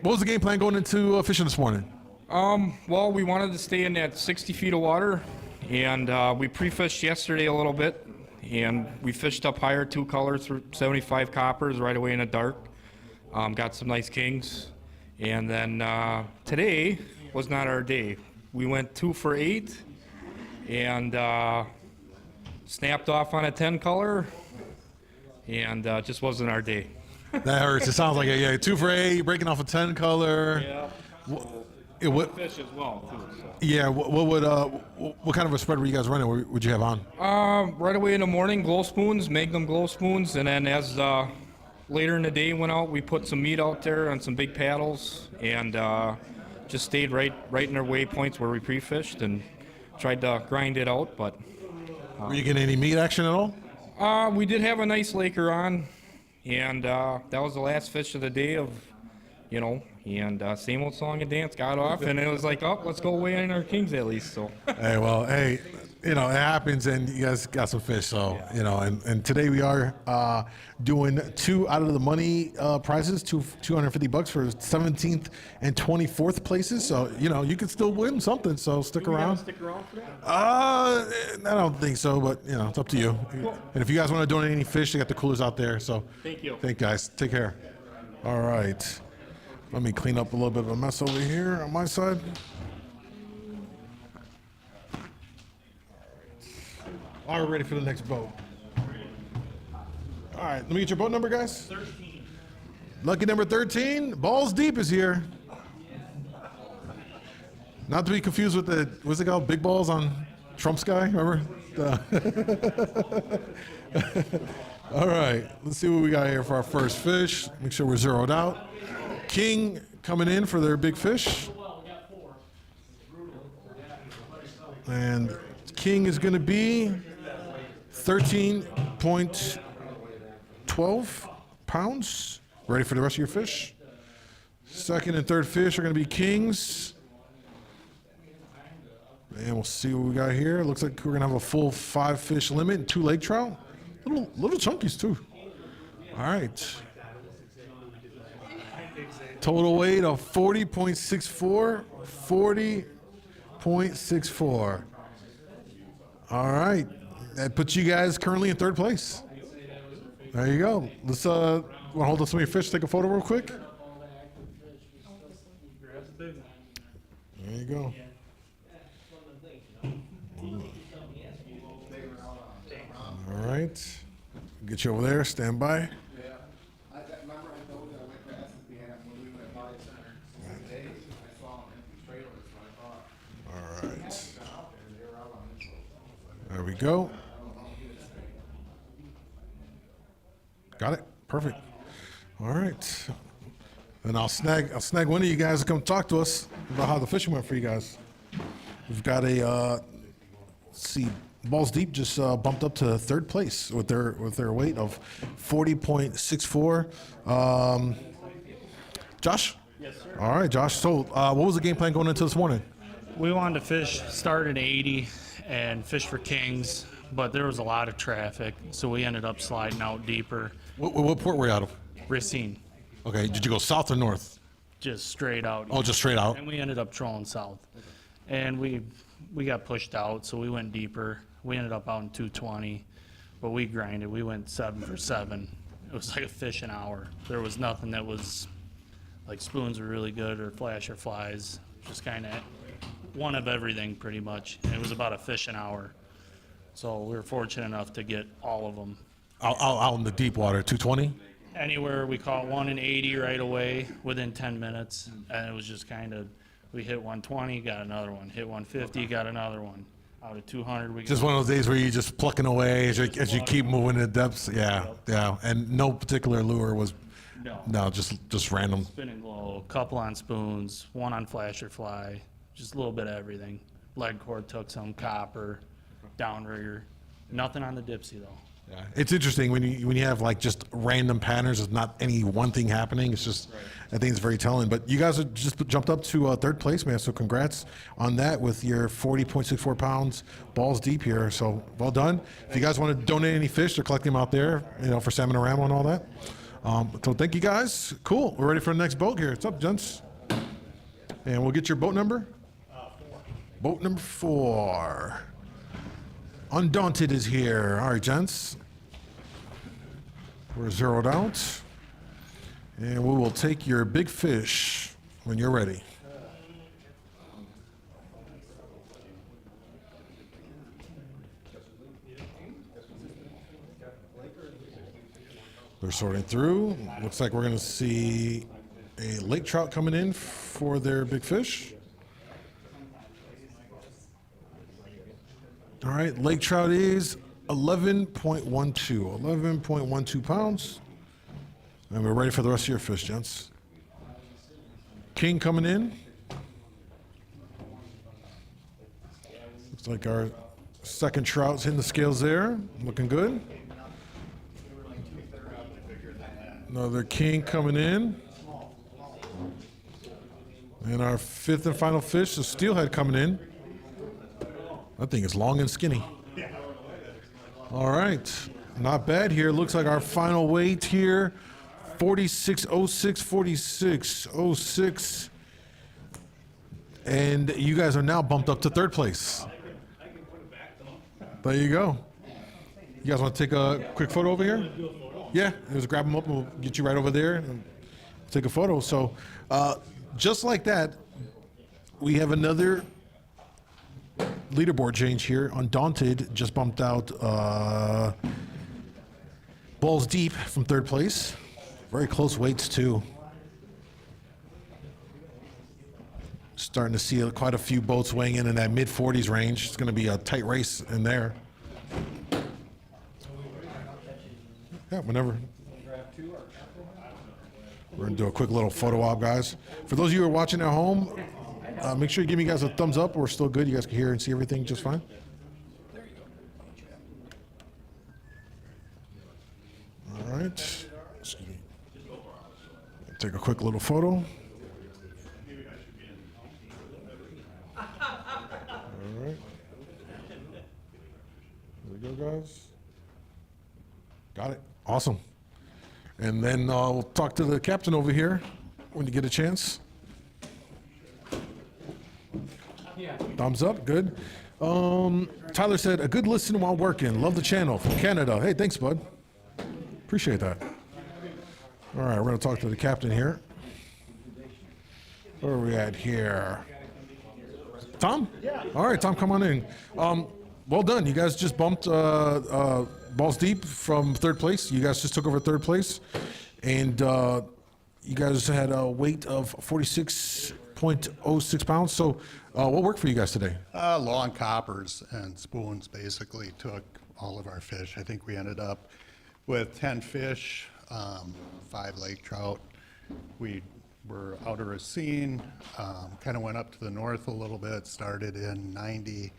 was the game plan going into fishing this morning? Well, we wanted to stay in that 60 feet of water, and we pre-fished yesterday a little bit, and we fished up higher, 2 colors for 75 coppers right away in the dark. Got some nice kings, and then today was not our day. We went 2 for 8, and snapped off on a 10 color, and just wasn't our day. That hurts. It sounds like it. Yeah, 2 for 8, breaking off a 10 color. Yeah. What, Fish as well, too. So. yeah, what kind of a spread were you guys running? What would you have on? Right away in the morning, glow spoons, Magnum glow spoons, and then as later in the day went out, we put some meat out there on some big paddles, and just stayed right in our waypoints where we pre-fished and tried to grind it out. But Were you getting any meat action at all? we did have a nice laker on, and that was the last fish of the day of, and same old song and dance got off, and it was like, oh, let's go weigh in our kings at least. So. Hey, it happens, and you guys got some fish, so, and today we are doing 2 out of the money prizes, $250 for 17th and 24th places, so, you can still win something, so stick around. Stick around for that? I don't think so, but, it's up to you. Cool. And if you guys want to donate any fish, they got the coolers out there, so. Thank you. Thank you, guys. Take care. All right. Let me clean up a little bit of a mess over here on my side. All right, we're ready for the next boat. All right, let me get your boat number, guys. 13. Lucky number 13, Balls Deep is here. Not to be confused with the, what's it called, Big Balls on Trump's guy, remember? All right, let's see what we got here for our first fish. Make sure we're zeroed out. King coming in for their big fish. And king is going to be 13.12 pounds. Ready for the rest of your fish? Second and third fish are going to be kings. And we'll see what we got here. Looks like we're going to have a full 5 fish limit and 2 lake trout. Little chunkies too. All right. Total weight of 40.64. 40.64. All right. That puts you guys currently in 3rd place. There you go. Let's want to hold up some of your fish, take a photo real quick. There you go. All right. Get you over there. Stand by. All right. There we go. Got it. Perfect. All right. And I'll snag one of you guys to come talk to us about how the fishing went for you guys. We've got a let's see, Balls Deep just bumped up to 3rd place with their weight of 40.64. Josh? Yes, sir. All right, Josh. So what was the game plan going into this morning? We wanted to fish, start at 80 and fish for kings, but there was a lot of traffic, so we ended up sliding out deeper. What port were you out of? Racine, Okay, did you go south or north? just straight out. Oh, just straight out. And we ended up trolling south. And we got pushed out, so we went deeper. We ended up out in 220, but we grinded. We went 7 for 7. It was like a fish an hour. There was nothing that was, like spoons were really good or flasher flies, just kind of one of everything pretty much. And it was about a fish an hour. So we were fortunate enough to get all of them. Out in the deep water, 220? anywhere, we caught one in 80 right away, within 10 minutes. And it was just kind of, we hit 120, got another one, hit 150, got another one. Out of 200, we Just got one of those days where you're just plucking away as you keep moving in the depths. Yeah, yeah. And no particular lure was, no, just random. spinning glow, couple on spoons, one on flasher fly, just a little bit of everything. Lead cord took some, copper, downrigger, nothing on the dipsy though. Yeah. It's interesting when you have like just random patterns. It's not any one thing happening. It's just, I think it's very telling. But you guys have just jumped up to third place, man. So congrats on that with your 40.64 pounds balls deep here. So well done. If you guys want to donate any fish, they're collecting them out there, for Salmon-O-Rama and all that. So thank you guys. Cool. We're ready for the next boat here. What's up, gents? And we'll get your boat number. Boat number 4. Undaunted is here. All right, gents. We're zeroed out. And we will take your big fish when you're ready. They're sorting through. Looks like we're going to see a lake trout coming in for their big fish. All right, lake trout is 11.12 pounds. And we're ready for the rest of your fish, gents. King coming in. Looks like our second trout's hitting the scales there. Looking good. Another king coming in. And our 5th and final fish, the steelhead coming in. That thing is long and skinny. All right, not bad here. Looks like our final weight here, 46.06, 46.06. And you guys are now bumped up to third place. There you go. You guys want to take a quick photo over here? Yeah, just grab them up and we'll get you right over there and take a photo. So just like that, we have another leaderboard change here. Undaunted just bumped out balls deep from third place. Very close weights too. Starting to see quite a few boats weighing in that mid-40s range. It's going to be a tight race in there. Yeah, whenever. We're going to do a quick little photo op, guys. For those of you who are watching at home, make sure you give me guys a thumbs up. We're still good. You guys can hear and see everything just fine. All right. Excuse me. Take a quick little photo. All right. There we go, guys. Got it. Awesome. And then we'll talk to the captain over here when you get a chance. Thumbs up, good. Tyler said, a good listen while working. Love the channel from Canada. Hey, thanks, bud. Appreciate that. All right, we're going to talk to the captain here. Where are we at here? Tom? Yeah. All right, Tom, come on in. Well done. You guys just bumped balls deep from third place. You guys just took over third place. And you guys had a weight of 46.06 pounds. So what worked for you guys today? Long coppers and spoons basically took all of our fish. I think we ended up with 10 fish, 5 lake trout. We were out of Racine, kind of went up to the north a little bit, started in 90,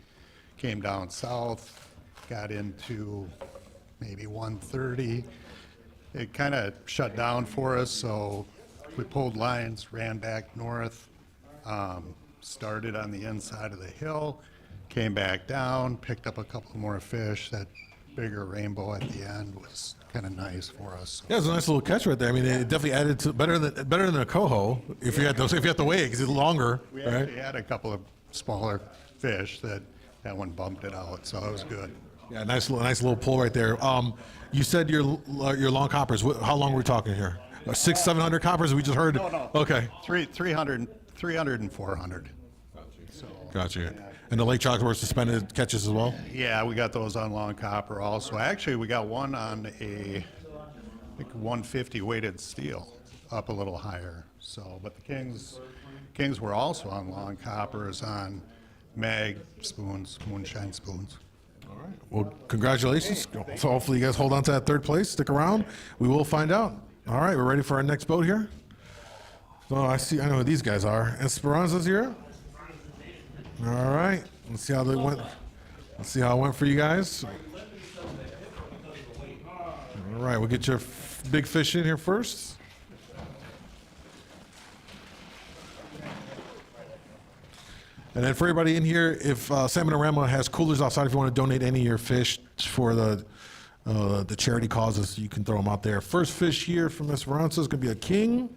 came down south, got into maybe 130. It kind of shut down for us, so we pulled lines, ran back north, started on the inside of the hill, came back down, picked up a couple more fish. That bigger rainbow at the end was kind of nice for us. Yeah, it's a nice little catch right there. I mean, it definitely added to better than a coho if you had to weigh it because it's longer. We right? actually had a couple of smaller fish that one bumped it out, so it was good. Yeah, nice little pull right there. You said your long coppers. How long were we talking here? 600-700 coppers? We just heard. No. Okay. 300 and 400. Gotcha. And the lake trout were suspended catches as well? Yeah, we got those on long copper also. Actually, we got one on think 150 weighted steel, up a little higher. So, but the kings were also on long coppers, on mag spoons, moonshine spoons. All right. Well, congratulations. So hopefully you guys hold on to that third place. Stick around. We will find out. All right, we're ready for our next boat here. So I know who these guys are. Esperanza's here. All right. Let's see how they went. Let's see how it went for you guys. All right, we'll get your big fish in here first. And then for everybody in here, if Salmonorama has coolers outside, if you want to donate any of your fish for the charity causes, you can throw them out there. First fish here from Esperanza is going to be a king,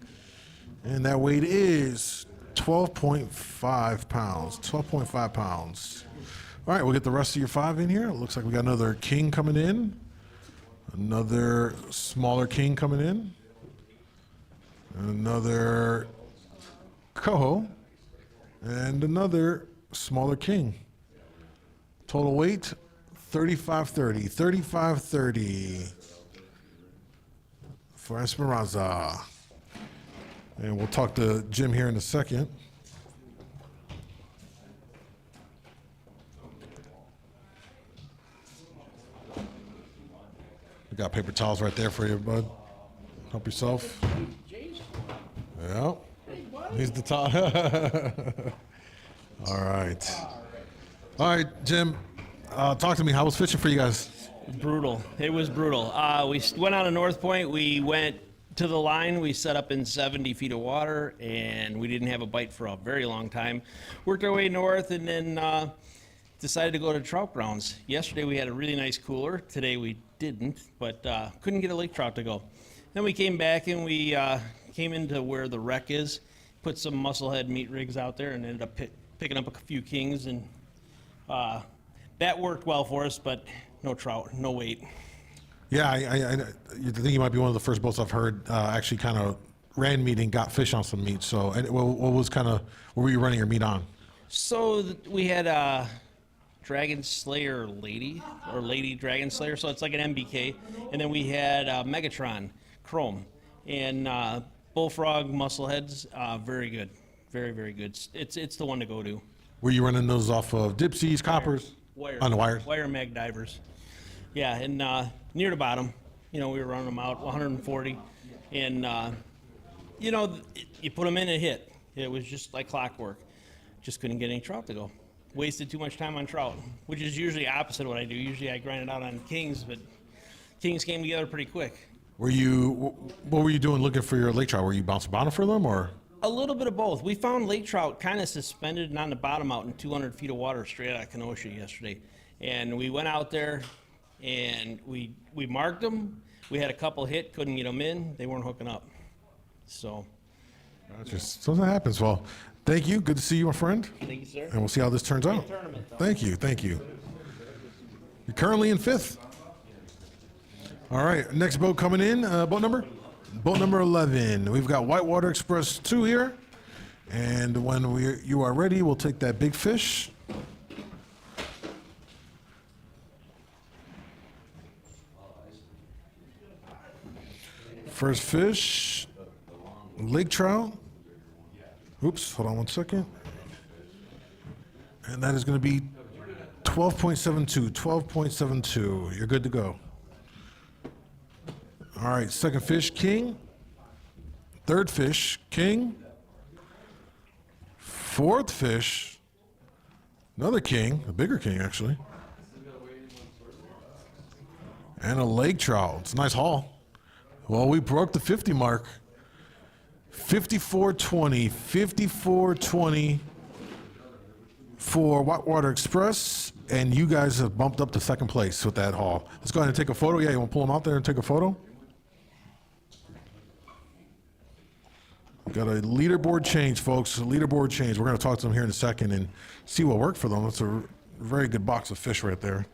and that weight is 12.5 pounds. 12.5 pounds. All right, we'll get the rest of your 5 in here. It looks like we got another king coming in, another smaller king coming in, another coho, and another smaller king. Total weight, 35.30. 35.30 for Esperanza. And we'll talk to Jim here in a second. We got paper towels right there for you, bud. Help yourself. Yeah. He's the top. All right. All right, Jim. Talk to me. How was fishing for you guys? Brutal. It was brutal. We went on to North Point. We went to the line. We set up in 70 feet of water, and we didn't have a bite for a very long time. Worked our way north, and then decided to go to trout grounds. Yesterday we had a really nice cooler. Today we didn't, but couldn't get a lake trout to go. Then we came back, and we came into where the wreck is. Put some musclehead meat rigs out there and ended up picking up a few kings, and that worked well for us, but no trout, no weight. Yeah, I think you might be one of the first boats I've heard actually kind of ran meat and got fish on some meat. So, and what were you running your meat on? So we had a Dragon Slayer Lady, or Lady Dragon Slayer, so it's like an MBK, and then we had Megatron Chrome, and Bullfrog Muscleheads, very good, very, very good. It's the one to go to. Were you running those off of Dipsies, Coppers? Wire. On the wires? Wire mag divers. Yeah, and near the bottom, we were running them out 140, and you put them in and hit. It was just like clockwork. Just couldn't get any trout to go. Wasted too much time on trout, which is usually opposite of what I do. Usually I grind it out on kings, but kings came together pretty quick. What were you doing looking for your lake trout? Were you bouncing bottom for them, or? A little bit of both. We found lake trout kind of suspended and on the bottom out in 200 feet of water straight out of Kenosha yesterday. And we went out there and we marked them. We had a couple hit, couldn't get them in. They weren't hooking up. So. Something happens. Well, thank you. Good to see you, my friend. Thank you, sir. And we'll see how this turns out. Thank you. Thank you. You're currently in 5th. All right, next boat coming in, boat number? Boat number 11. We've got Whitewater Express 2 here. And when you are ready, we'll take that big fish. First fish, lake trout. Oops, hold on one second. And that is going to be 12.72, 12.72. You're good to go. All right, second fish, king. Third fish, king. Fourth fish, another king, a bigger king actually. And a lake trout. It's a nice haul. Well, we broke the 50 mark. 54.20, 54.20 for Whitewater Express, and you guys have bumped up to second place with that haul. Let's go ahead and take a photo. Yeah, you want to pull them out there and take a photo? Got a leaderboard change, folks. A leaderboard change. We're going to talk to them here in a second and see what worked for them. That's a very good box of fish right there.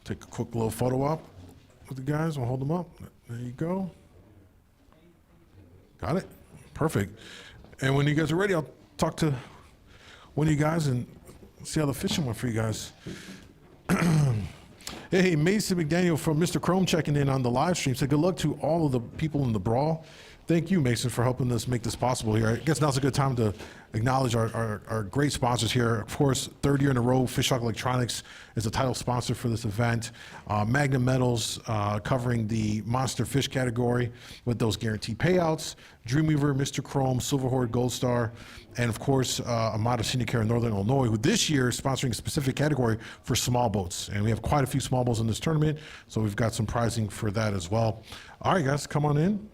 Take a quick little photo op with the guys. We'll hold them up. There you go. Got it. Perfect. And when you guys are ready, I'll talk to one of you guys and see how the fishing went for you guys. Hey, Mason McDaniel from Mr. Chrome checking in on the live stream. Said good luck to all of the people in the Brawl. Thank you, Mason, for helping us make this possible here. I guess now's a good time to acknowledge our great sponsors here. Of course, third year in a row, Fish Hawk Electronics is the title sponsor for this event. Magnum Metals covering the monster fish category with those guaranteed payouts. Dreamweaver, Mr. Chrome, Silver Horde, Gold Star, and of course, Amada Senior Care in Northern Illinois, who this year is sponsoring a specific category for small boats. And we have quite a few small boats in this tournament, so we've got some prizing for that as well. All right, guys, come on in.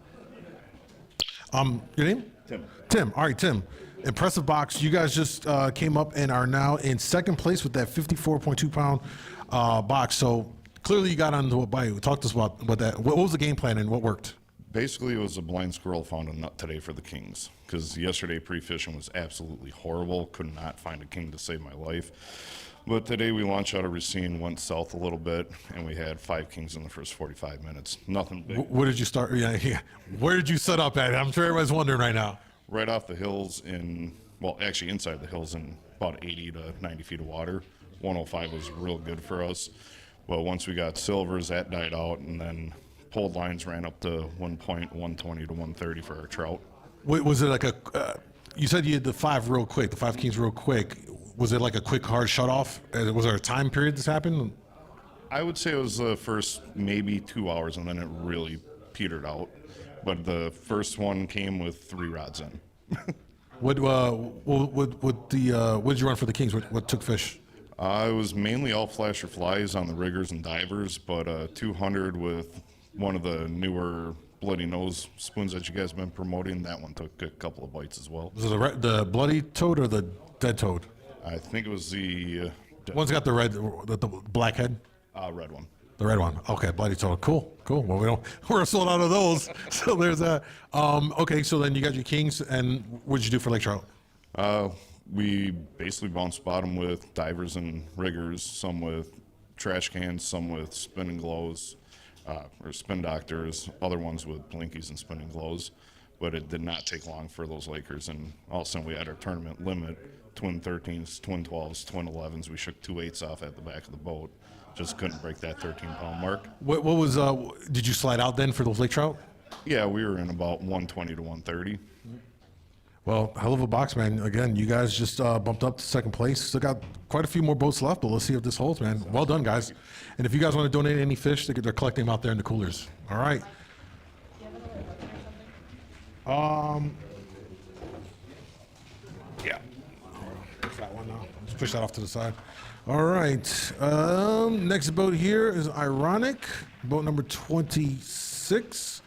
Your name? Tim. Tim. All right, Tim. Impressive box. You guys just came up and are now in second place with that 54.2 pound box. So clearly you got onto a bite. Talk to us about that. What was the game plan and what worked? Basically, it was a blind squirrel found a nut today for the kings, because yesterday pre-fishing was absolutely horrible. Could not find a king to save my life. But today we launched out of Racine, went south a little bit, and we had 5 kings in the first 45 minutes. Nothing big. Where did you start? Yeah. Where did you set up at? I'm sure everybody's wondering right now. Right off the hills actually inside the hills in about 80 to 90 feet of water. 105 was real good for us. Well, once we got silvers, that died out, and then pulled lines ran up to 120 to 130 for our trout. Was it like you said you had the 5 real quick, the 5 kings real quick. Was it like a quick, hard shut off? Was there a time period this happened? I would say it was the first maybe 2 hours, and then it really petered out. But the first one came with 3 rods in. What did you run for the kings? What took fish? It was mainly all flasher flies on the riggers and divers, but 200 with one of the newer bloody nose spoons that you guys have been promoting. That one took a couple of bites as well. Was it the bloody toad or the dead toad? I think it was the one's got the red, the black head. Red one. The red one. Okay, bloody toad. Cool. Well, we're sold out of those. So there's that. Okay, so then you got your kings, and what did you do for lake trout? We basically bounced bottom with divers and riggers, some with trash cans, some with spinning glows, or spin doctors, other ones with blinkies and spinning glows. But it did not take long for those Lakers, and all of a sudden we had our tournament limit. Twin 13s, twin 12s, twin 11s. We shook 2 8s off at the back of the boat. Just couldn't break that 13-pound mark. What was? Did you slide out then for those lake trout? Yeah, we were in about 120 to 130. Well, hell of a box, man. Again, you guys just bumped up to second place. Still got quite a few more boats left, but let's see if this holds, man. Well done, guys. And if you guys want to donate any fish, they're collecting them out there in the coolers. All right. Yeah. That one now. Let's push that off to the side. All right. Next boat here is Ironic, boat number 26.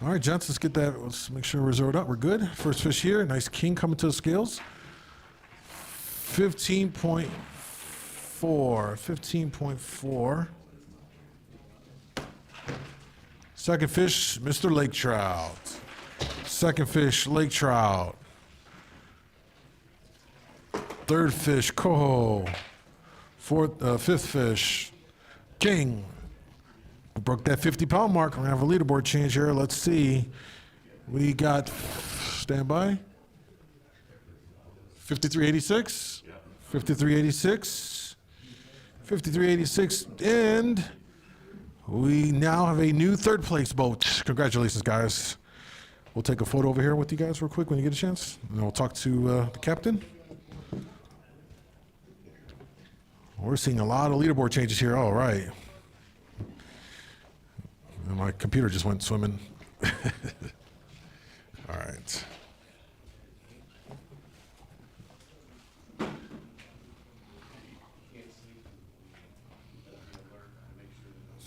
All right, gents, let's get that. Let's make sure we're zeroed up. We're good. First fish here. Nice king coming to the scales. 15.4. 15.4. Second fish, Mr. Lake Trout. Second fish, Lake Trout. Third fish, Coho. Fifth fish, King. We broke that 50-pound mark. We're going to have a leaderboard change here. Let's see. We got, stand by, 5386, 5386, 5386, and we now have a new third place boat. Congratulations, guys. We'll take a photo over here with you guys real quick when you get a chance, and we'll talk to the captain. We're seeing a lot of leaderboard changes here. All right. And my computer just went swimming. All right.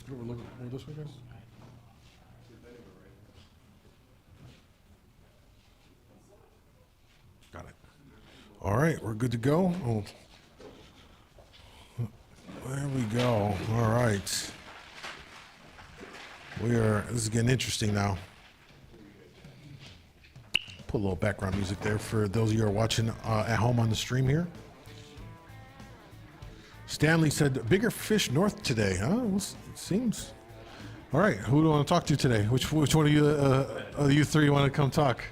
Look this way, guys. Got it. All right, we're good to go. Oh. There we go. All right. This is getting interesting now. Put a little background music there for those of you who are watching at home on the stream here. Stanley said, bigger fish north today, huh? Well, it seems. All right, who do I want to talk to today? Which one of you three want to come talk?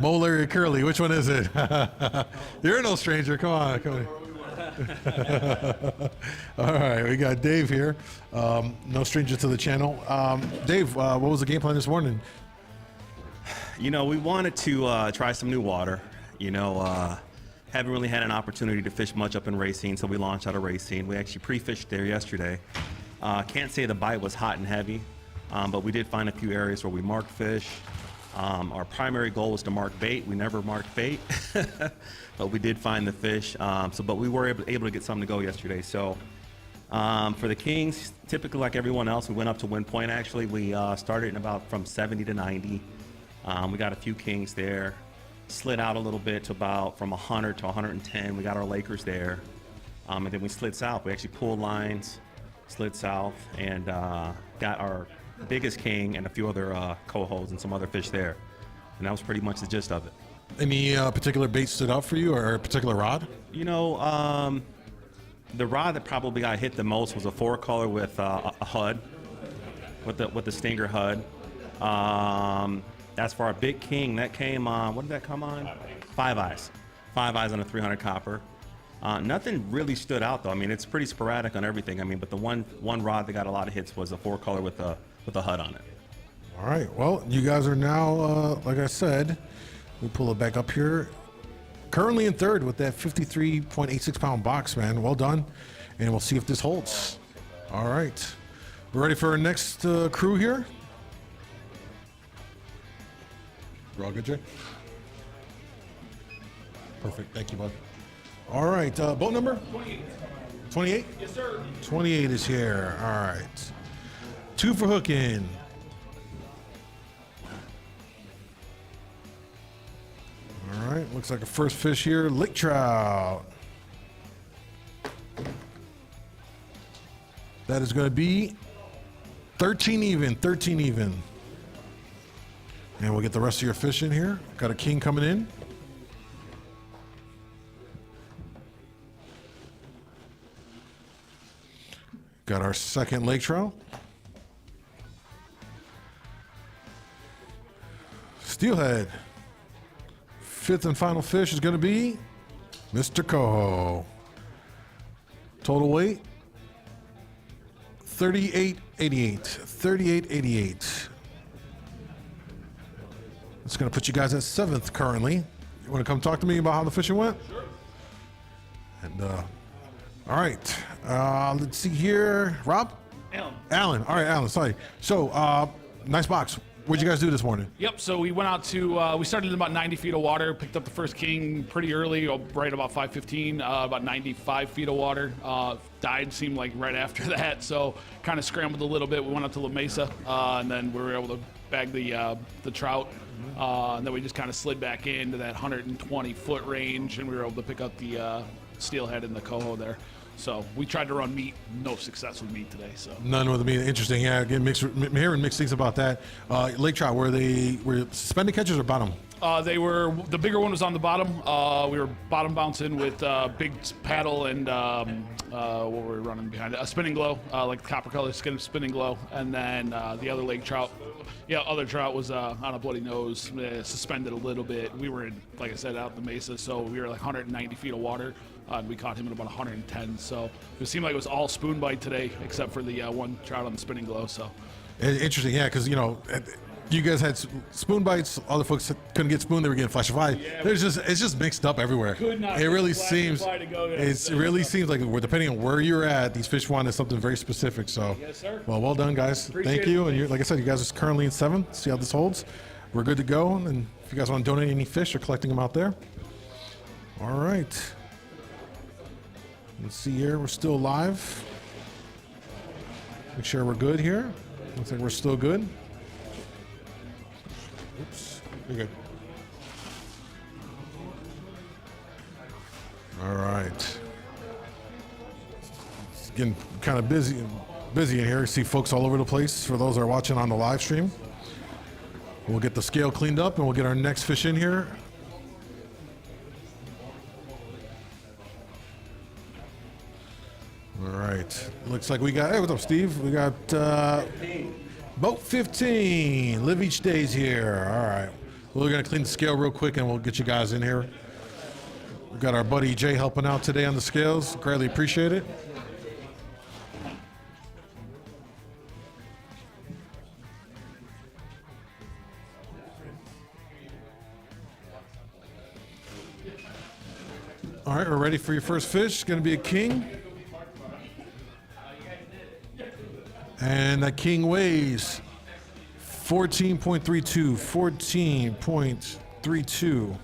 Mo, Larry, or Curly, which one is it? You're no stranger, come on. All right, we got Dave here. No stranger to the channel. Dave, what was the game plan this morning? You know, we wanted to try some new water. You know, haven't really had an opportunity to fish much up in Racine, so we launched out of Racine. We actually pre-fished there yesterday. Can't say the bite was hot and heavy, but we did find a few areas where we marked fish. Our primary goal was to mark bait. We never marked bait, but we did find the fish. But we were able to get something to go yesterday. So for the kings, typically like everyone else, we went up to wind point. Actually, we started in about from 70 to 90. We got a few kings there. Slid out a little bit to about from 100 to 110. We got our Lakers there, and then we slid south. We actually pulled lines, slid south, and got our biggest king and a few other cohos and some other fish there. And that was pretty much the gist of it. Any particular bait stood out for you, or a particular rod? You know, the rod that probably got hit the most was a 4-color with a HUD, with the Stinger HUD. As for our big king, that came on, what did that come on? 5 eyes. 5 eyes on a 300 copper. Nothing really stood out though. I mean, it's pretty sporadic on everything. I mean, but the one rod that got a lot of hits was a 4-color with a HUD on it. All right. Well, you guys are now, like I said, we pull it back up here. Currently in third with that 53.86 pound box, man. Well done. And we'll see if this holds. All right. We're ready for our next crew here. We're all good, Jay? Perfect. Thank you, bud. All right. Boat number? 28. 28? Yes, sir. 28 is here. All right. 2 for hooking. All right. Looks like a first fish here. Lake trout. That is going to be 13 even. 13 even. And we'll get the rest of your fish in here. Got a king coming in. Got our second lake trout. Steelhead. 5th and final fish is going to be Mr. Coho. Total weight 38.88. 38.88. It's going to put you guys at 7th currently. You want to come talk to me about how the fishing went? Sure. And all right. Let's see here. Rob? Alan. All right, Alan. Sorry. So, nice box. What'd you guys do this morning? Yep, so we went out to, we started in about 90 feet of water, picked up the first king pretty early, right about 5:15, about 95 feet of water. Died, seemed like right after that, so kind of scrambled a little bit. We went up to La Mesa, and then we were able to bag the trout. And then we just kind of slid back into that 120-foot range, and we were able to pick up the steelhead and the coho there. So we tried to run meat, no success with meat today. So none with meat. Interesting. Yeah, again, hearing mixed things about that. Lake trout, were suspended catches or bottom? They were, the bigger one was on the bottom. We were bottom bouncing with big paddle and what were we running behind it? A spinning glow, like copper color spinning glow. And then the other lake trout, other trout was on a bloody nose, suspended a little bit. We were in, like I said, out in the mesa, so we were like 190 feet of water. And we caught him at about 110. So it seemed like it was all spoon bite today, except for the one trout on the spinning glow. So interesting, yeah, because you guys had spoon bites. Other folks couldn't get spoon; they were getting flash of eye. Yeah, it's just mixed up everywhere. It really seems. It really seems like depending on where you're at, these fish wanted something very specific. So, yes, sir. Well done, guys. Thank you. And like I said, you guys are currently in 7th. See how this holds. We're good to go. And if you guys want to donate any fish, or collecting them out there. All right. Let's see here. We're still live. Make sure we're good here. Looks like we're still good. Oops. You're good. All right. It's getting kind of busy in here. I see folks all over the place. For those that are watching on the live stream, we'll get the scale cleaned up and we'll get our next fish in here. All right. Looks like we got, hey, what's up, Steve? We got Boat 15. Live each day's here. All right. We're going to clean the scale real quick and we'll get you guys in here. We got our buddy Jay helping out today on the scales. Greatly appreciate it. All right, we're ready for your first fish. It's going to be a king. And that king weighs 14.32. 14.32.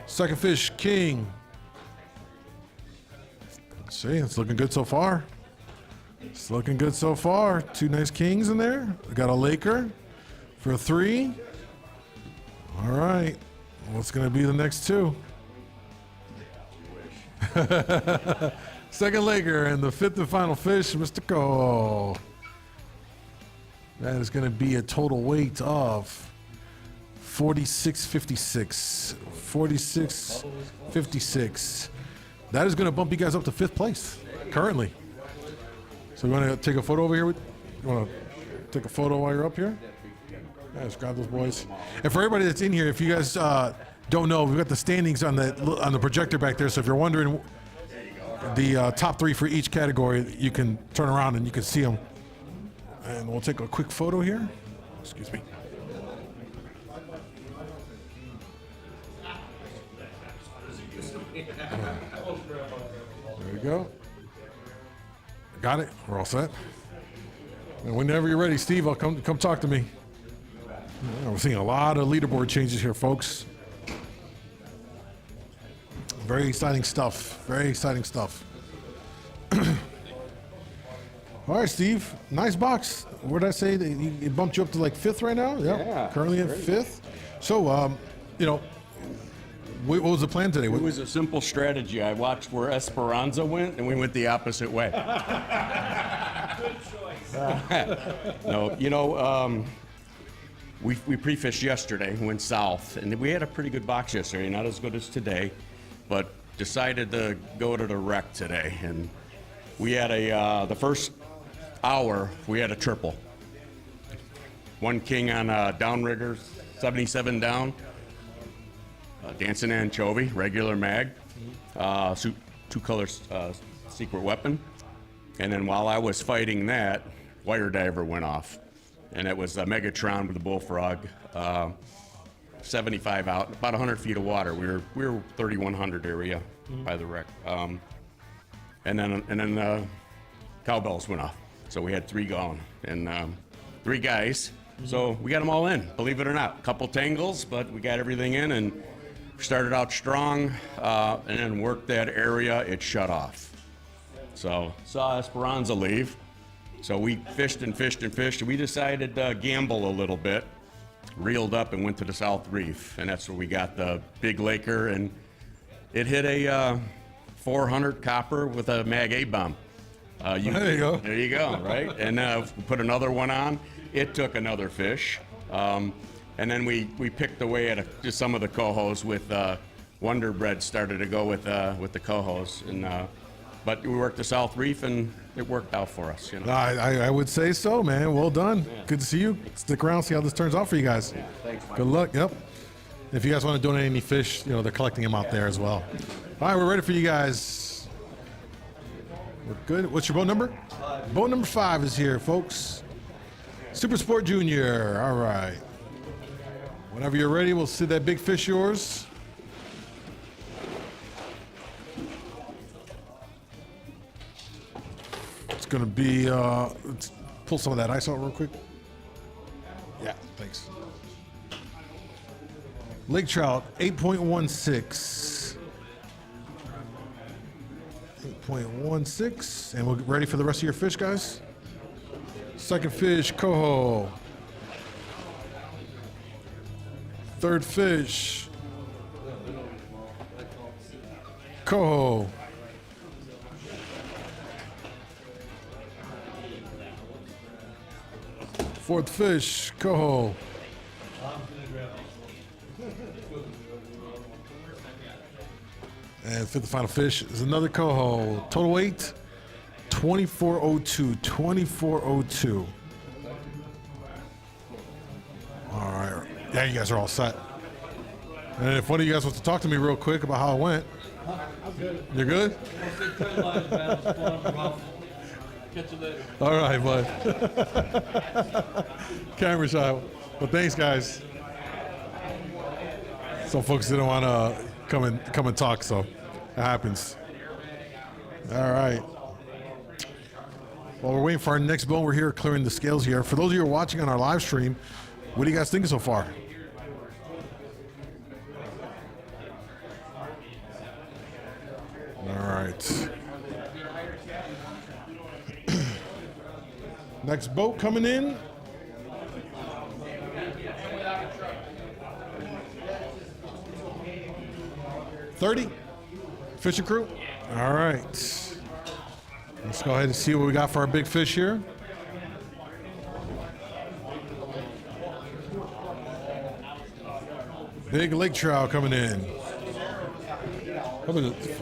Second fish, king. Let's see, it's looking good so far. It's looking good so far. Two nice kings in there. We got a Laker for 3. All right, what's going to be the next two? Second Laker and the fifth and final fish, Mr. Coho. That is going to be a total weight of 46.56. 46.56. That is going to bump you guys up to 5th place currently. So you want to take a photo over here? You want to take a photo while you're up here? Yeah, just grab those boys. And for everybody that's in here, if you guys don't know, we've got the standings on the projector back there. So if you're wondering the top 3 for each category, you can turn around and you can see them. And we'll take a quick photo here. Excuse me. There we go. Got it. We're all set. And whenever you're ready, Steve, I'll come talk to me. Yeah, we're seeing a lot of leaderboard changes here, folks. Very exciting stuff. Very exciting stuff. All right, Steve. Nice box. What did I say? It bumped you up to like 5th right now? Yep. Yeah. Currently at 5th. So, you know, what was the plan today? It was a simple strategy. I watched where Esperanza went, and we went the opposite way. Good choice. No, you know, we pre-fished yesterday, went south, and we had a pretty good box yesterday. Not as good as today, but decided to go to the wreck today. And we had the first hour, we had a triple. One king on downriggers, 77 down. Dancing anchovy, regular mag, 2-color secret weapon. And then while I was fighting that, wire diver went off. And it was a Megatron with a bullfrog, 75 out, about 100 feet of water. We were 3,100 area by the wreck. And then cowbells went off. So we had 3 gone and 3 guys. So we got them all in, believe it or not. A couple tangles, but we got everything in and started out strong, and then worked that area, it shut off. So saw Esperanza leave. So we fished and fished and fished. We decided to gamble a little bit, reeled up and went to the South Reef. And that's where we got the big Laker, and it hit a 400 copper with a Mag A-bomb. There you go. There you go, right? And we put another one on. It took another fish. And then we picked away at just some of the cohos with Wonder Bread started to go with the cohos. And but we worked the South Reef and it worked out for us. You know? I would say so, man. Well done. Yeah. Good to see you. Stick around, see how this turns out for you guys. Yeah, thanks, Mike. Good luck. Yep. If you guys want to donate any fish, you know, they're collecting them out there as well. All right, we're ready for you guys. We're good. What's your boat number? 5. Boat number 5 is here, folks. Super Sport Junior. All right. Whenever you're ready, we'll see that big fish yours. It's going to be, let's pull some of that ice out real quick. Yeah, thanks. Lake Trout, 8.16. 8.16. And we're ready for the rest of your fish, guys. Second fish, Coho. Third fish, Coho. Fourth fish, Coho. And fifth and final fish is another Coho. Total weight, 2402. 2402. All right. Yeah, you guys are all set. And if one of you guys wants to talk to me real quick about how it went. I'm good. You're good? Catch you later. All right, bud. Camera shot. Well, thanks, guys. Some folks didn't want to come and talk, so it happens. All right. While we're waiting for our next boat, we're here clearing the scales here. For those of you who are watching on our live stream, what do you guys think so far? All right. Next boat coming in. $30 fishing crew. All right. Let's go ahead and see what we got for our big fish here. Big lake trout coming in.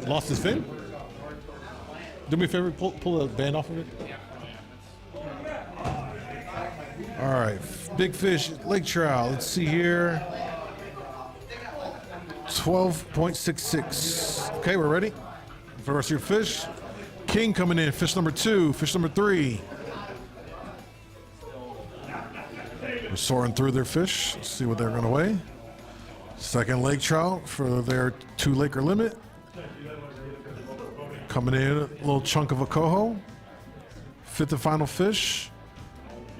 Lost his fin? Do me a favor, pull the band off of it. All right, big fish, lake trout. Let's see here. 12.66. Okay, we're ready for the rest of your fish. King coming in, fish number 2, fish number 3. We're sorting through their fish. Let's see what they're going to weigh. Second lake trout for their 2-laker limit. Coming in, a little chunk of a coho. Fifth and final fish.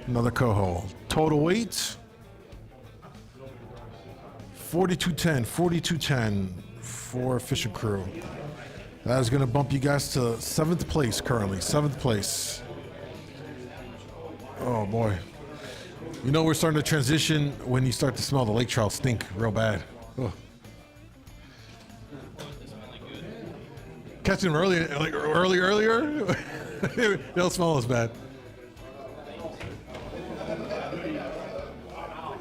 Another coho. Total weight 4210 for fishing crew. That is going to bump you guys to 7th place currently. 7th place. Oh boy. You know we're starting to transition when you start to smell the lake trout stink real bad. Ugh. Catching them earlier. They don't smell as bad.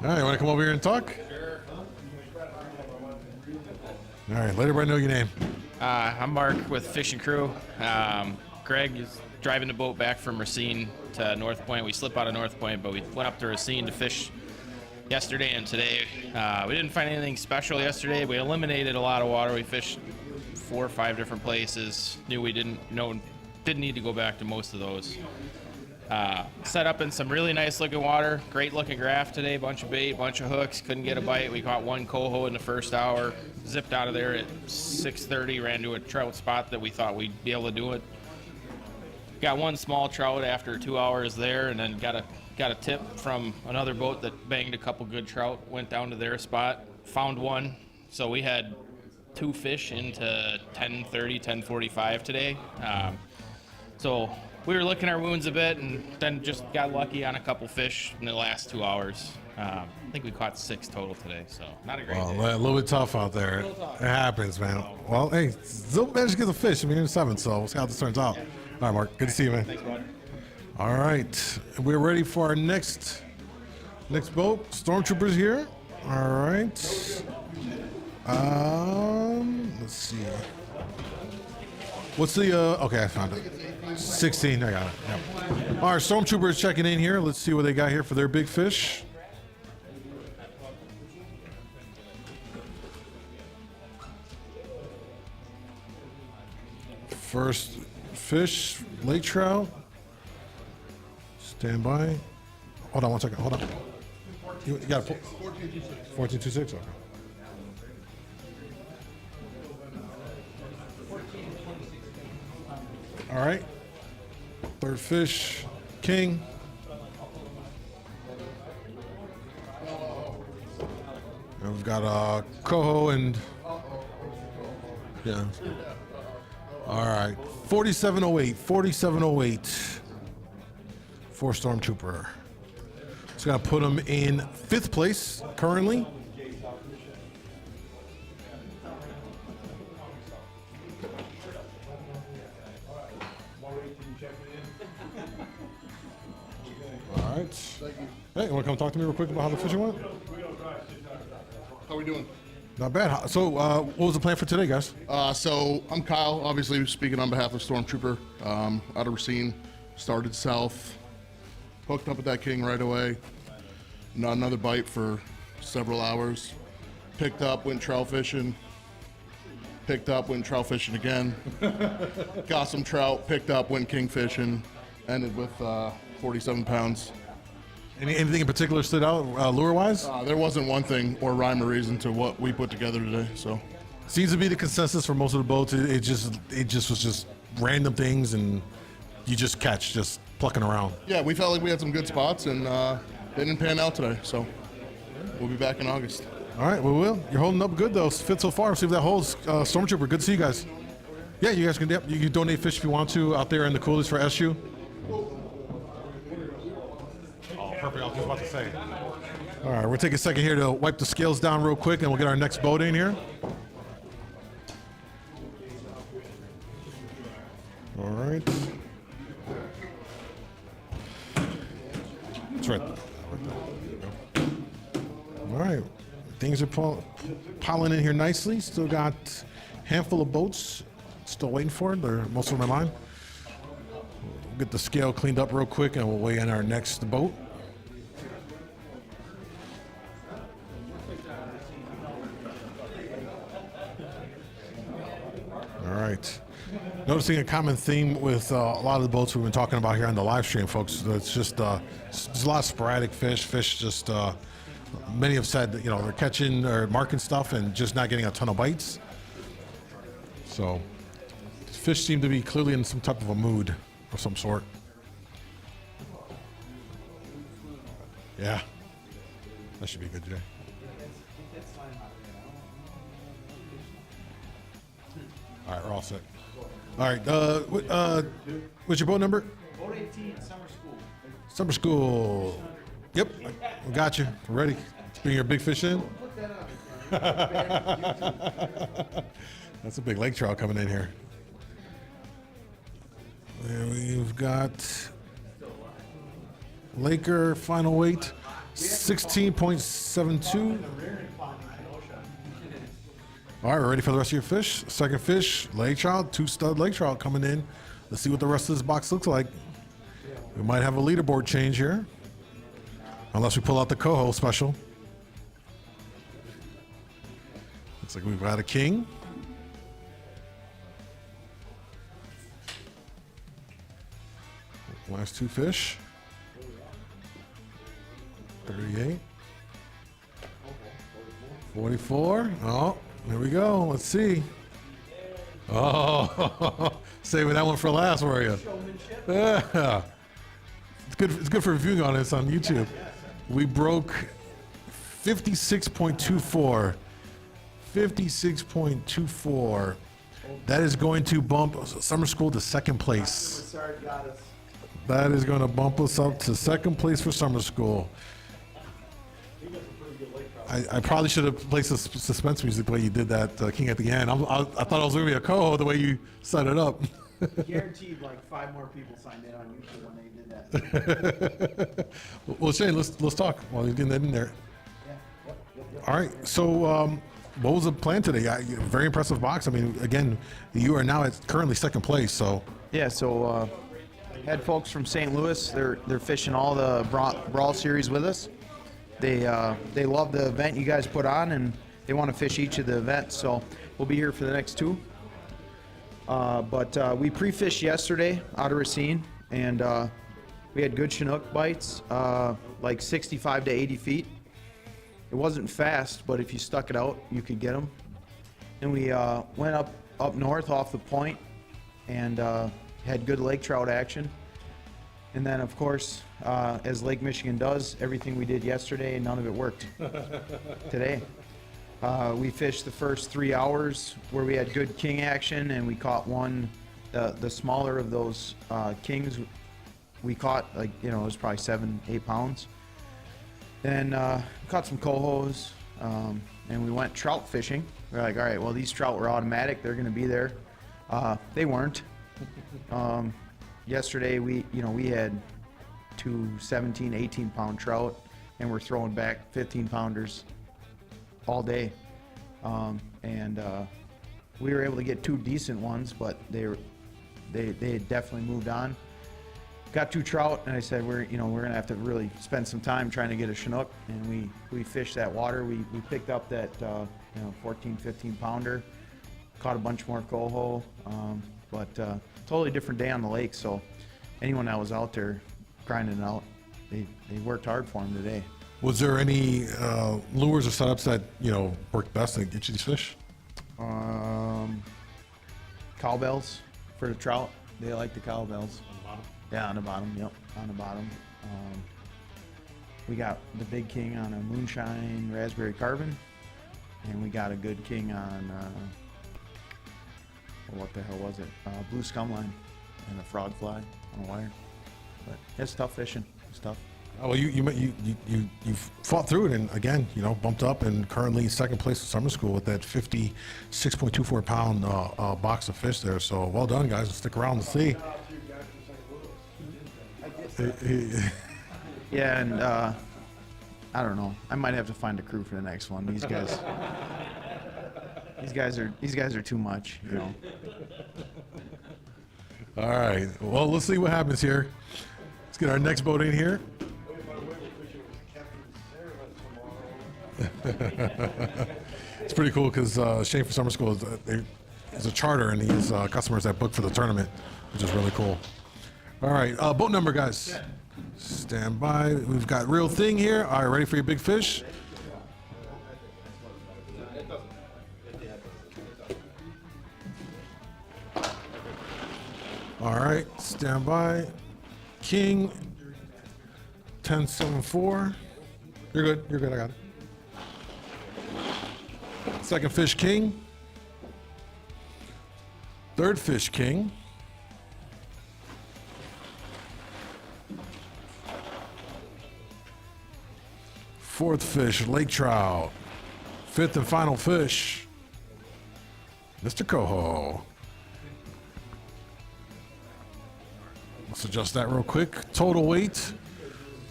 All right, you want to come over here and talk? Sure. All right, let everybody know your name. I'm Mark with Fishing Crew. Greg is driving the boat back from Racine to North Point. We slip out of North Point, but we went up to Racine to fish yesterday and today. We didn't find anything special yesterday. We eliminated a lot of water. We fished 4 or 5 different places. Knew we didn't need to go back to most of those. Set up in some really nice looking water. Great looking graph today. Bunch of bait, bunch of hooks. Couldn't get a bite. We caught 1 coho in the first hour. Zipped out of there at 6:30. Ran to a trout spot that we thought we'd be able to do it. Got 1 small trout after 2 hours there, and then got a tip from another boat that banged a couple good trout. Went down to their spot. Found 1. So we had 2 fish into 10:30, 10:45 today. So we were licking our wounds a bit, and then just got lucky on a couple fish in the last 2 hours. I think we caught 6 total today, so not a great day. A little bit tough out there. It happens, man. Well, hey, still managed to get the fish. I mean, it's 7, so we'll see how this turns out. All right, Mark. Good to see you, man. Thanks, bud. All right, we're ready for our next boat. Stormtroopers here. All right. Let's see. What's the? Okay, I found it. 16. I got it. Yep. All right, Stormtroopers checking in here. Let's see what they got here for their big fish. First fish, lake trout. Stand by. Hold on 1 second. Hold on. You got to pull. 14.26. Okay. All right. Third fish, king. And we've got coho and yeah. All right. 4708. 4708 for Stormtrooper. Just got to put him in 5th place currently. All right. Hey, you want to come talk to me real quick about how the fishing went? How we doing? Not bad. So, what was the plan for today, guys? So I'm Kyle, obviously speaking on behalf of Stormtrooper, out of Racine. Started south, hooked up with that king right away. Not another bite for several hours. picked up, went trout fishing, picked up, went trout fishing again, got some trout, picked up, went king fishing, ended with 47 pounds. Anything in particular stood out lure-wise? There wasn't one thing or rhyme or reason to what we put together today, so. Seems to be the consensus for most of the boats. It just was just random things, and you just catch, just plucking around. Yeah, we felt like we had some good spots, and they didn't pan out today, so we'll be back in August. All right, we will. You're holding up good, though. Fit so far. See if that holds. Stormtrooper, good to see you guys. Yeah, you guys can, you can donate fish if you want to out there in the coolers for SU. Oh, perfect. I was just about to say. All right, we'll take a second here to wipe the scales down real quick, and we'll get our next boat in here. All right. That's right. All right. Things are piling in here nicely. Still got a handful of boats still waiting for it. Most of them are in line. We'll get the scale cleaned up real quick, and we'll weigh in our next boat. All right. Noticing a common theme with a lot of the boats we've been talking about here on the live stream, folks. It's just there's a lot of sporadic fish just many have said that, they're catching or marking stuff and just not getting a ton of bites. So fish seem to be clearly in some type of a mood of some sort. Yeah, that should be good today. All right, we're all set. All right, what's your boat number? Boat 18, summer school. Summer school. Yep, we got you. We're ready. Let's bring your big fish in. That's a big lake trout coming in here. And we've got Laker final weight 16.72. All right, we're ready for the rest of your fish. Second fish, lake trout, 2 stud lake trout coming in. Let's see what the rest of this box looks like. We might have a leaderboard change here, unless we pull out the Coho special. Looks like we've got a king. Last 2 fish. 38. 44. Oh, there we go. Let's see. Oh, saving that one for last, were you? Yeah. It's good for viewing on this on YouTube. We broke 56.24. 56.24. That is going to bump summer school to second place. That is going to bump us up to second place for summer school. I probably should have placed the suspense music the way you did that, King, at the end. I thought it was going to be a Coho the way you set it up. Guaranteed like 5 more people signed in on YouTube when they did that. Well, Shane, let's talk while you're getting that in there. All right, so what was the plan today? Very impressive box. I mean, again, you are now at currently second place, so. Yeah, so had folks from St. Louis. They're fishing all the Brawl series with us. They love the event you guys put on, and they want to fish each of the events. So we'll be here for the next 2. But we pre-fished yesterday out of Racine, and we had good Chinook bites, like 65 to 80 feet. It wasn't fast, but if you stuck it out, you could get them. And we went up north off the point and had good lake trout action. And then, of course, as Lake Michigan does, everything we did yesterday, none of it worked today. We fished the first 3 hours where we had good king action, and we caught one, the smaller of those kings. We caught, like, it was probably 7-8 pounds. Then caught some cohos, and we went trout fishing. We're like, all right, well, these trout were automatic. They're going to be there. They weren't. Yesterday, we had 2 17, 18-pound trout, and we're throwing back 15-pounders all day. And we were able to get 2 decent ones, but they had definitely moved on. got 2 trout, and I said, we're gonna have to really spend some time trying to get a Chinook, and we fished that water. We picked up that, 14, 15 pounder, caught a bunch more coho, but totally different day on the lake, so anyone that was out there grinding it out, they worked hard for them today. Was there any lures or setups that, worked best to get you these fish? Cowbells for the trout. They like the cowbells. On the bottom? Yeah, on the bottom, yep, on the bottom. We got the big king on a moonshine raspberry carbon, and we got a good king on, what the hell was it? Blue scum line and a frog fly on a wire. But it's tough fishing, it's tough. Oh, well, you fought through it, and again, bumped up, and currently second place in summer school with that 56.24 pound box of fish there. So well done, guys. Stick around to see. Yeah, and I don't know. I might have to find a crew for the next one. These guys are too much, All right. Well, let's see what happens here. Let's get our next boat in here. It's pretty cool because Shane for Summer School is a charter, and he has customers that book for the tournament, which is really cool. All right, boat number, guys. Stand by. We've got Real Thing here. All right, ready for your big fish? All right, stand by. King 1074. You're good. You're good. I got it. Second fish, King. Third fish, King. Fourth fish, Lake Trout. Fifth and final fish, Mr. Coho. Let's adjust that real quick. Total weight,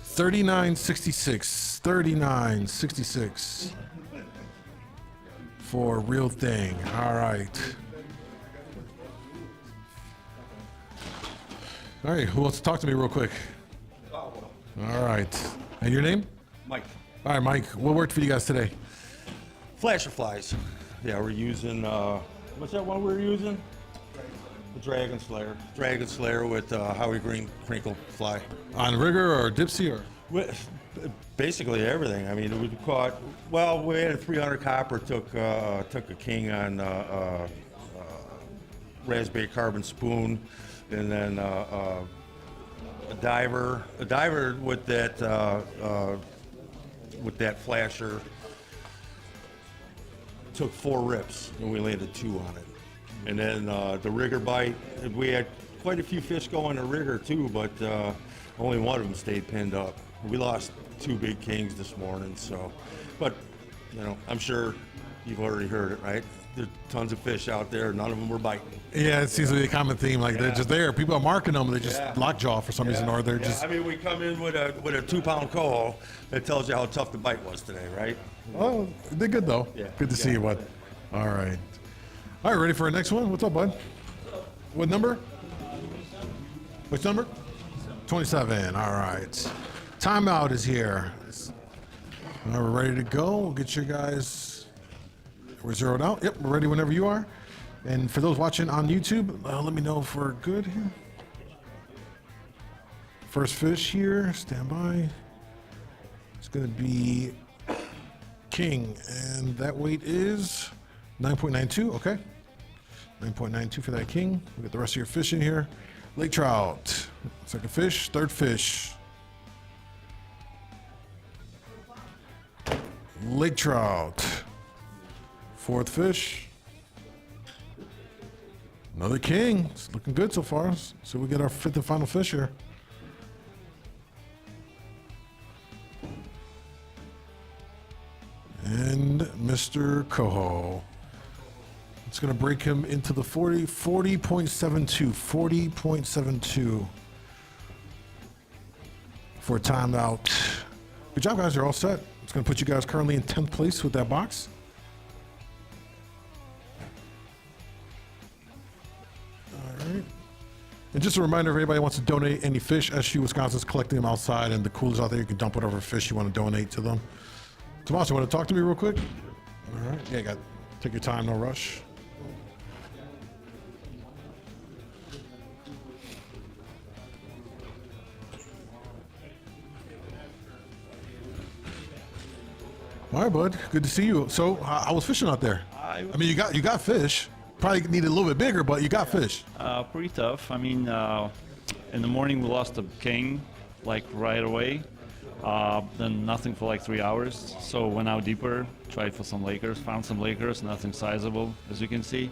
3966. 3966 for Real Thing. All right. All right, who wants to talk to me real quick? All right. And your name? Mike. All right, Mike. What worked for you guys today? Flasher flies. Yeah, we're using, what's that one we're using? The Dragon Slayer. Dragon Slayer with Howie Green crinkle fly. On rigger or dipsy or? Basically everything. I mean, we caught, well, we had a 300 copper, took a king on raspberry carbon spoon, and then a diver with that flasher took 4 rips, and we landed 2 on it. And then the rigger bite, we had quite a few fish going to rigger too, but only one of them stayed pinned up. We lost 2 big kings this morning, so, but I'm sure you've already heard it, right? There's tons of fish out there, none of them were biting. Yeah, it seems to be a common theme. Like they're just there. People are marking them. They just lockjaw for some reason, or they're just. I mean, we come in with a 2-pound coho. That tells you how tough the bite was today, right? Oh, they're good though. Yeah. Good to see you, bud. All right. All right, ready for our next one? What's up, bud? What number? Which number? 27. All right. Timeout is here. All right, we're ready to go. We'll get you guys. We're zeroed out. Yep, we're ready whenever you are. And for those watching on YouTube, let me know if we're good here. First fish here. Stand by. It's going to be King, and that weight is 9.92. Okay. 9.92 for that King. We got the rest of your fish in here. Lake Trout. Second fish. Third fish. Lake Trout. Fourth fish. Another King. It's looking good so far. So we get our fifth and final fish here. And Mr. Coho. It's going to break him into the 40.72. 40.72 for a timeout. Good job, guys. You're all set. It's going to put you guys currently in 10th place with that box. All right. And just a reminder, if anybody wants to donate any fish, SU Wisconsin's collecting them outside, and the coolers out there, you can dump whatever fish you want to donate to them. Tomas, you want to talk to me real quick? All right. Yeah, take your time, no rush. All right, bud. Good to see you. So, how was fishing out there? I mean, you got fish. Probably needed a little bit bigger, but you got fish. Pretty tough. I mean, in the morning we lost a king, like right away. Then nothing for like 3 hours. So went out deeper, tried for some Lakers, found some Lakers, nothing sizable, as you can see.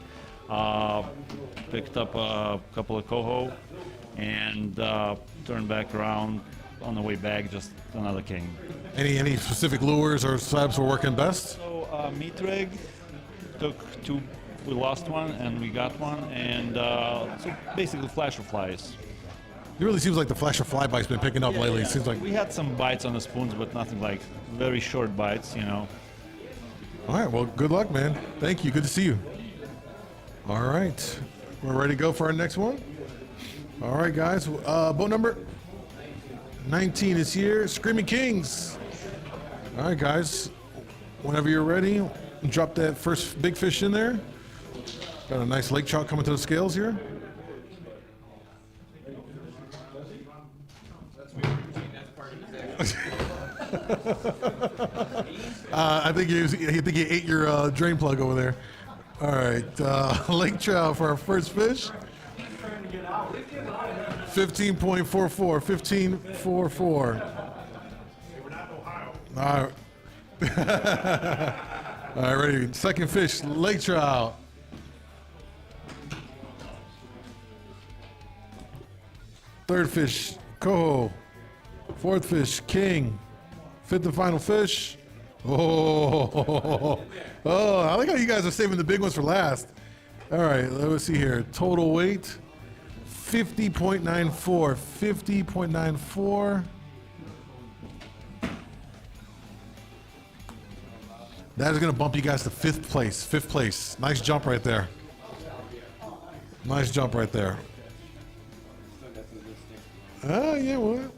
Picked up a couple of Coho, and turned back around on the way back, just another king. Any specific lures or slabs were working best? So meat rig, took two. We lost one and we got one, and so basically flasher flies. It really seems like the flasher fly bite's been picking up lately. It seems like we had some bites on the spoons, but nothing like very short bites, you know. All right. Well, good luck, man. Thank you. Good to see you. All right. We're ready to go for our next one. All right, guys. Boat number 19 is here. Screaming Kings. All right, guys. Whenever you're ready, drop that first big fish in there. Got a nice lake trout coming to the scales here. I think he ate your drain plug over there. All right, lake trout for our first fish. 15.44, 15.44. All right. All right, ready. Second fish, lake trout. Third fish, Coho. Fourth fish, king. Fifth and final fish. Oh, I like how you guys are saving the big ones for last. All right, let's see here. Total weight, 50.94. 50.94. That is going to bump you guys to fifth place. Fifth place. Nice jump right there. Nice jump right there. Yeah, well.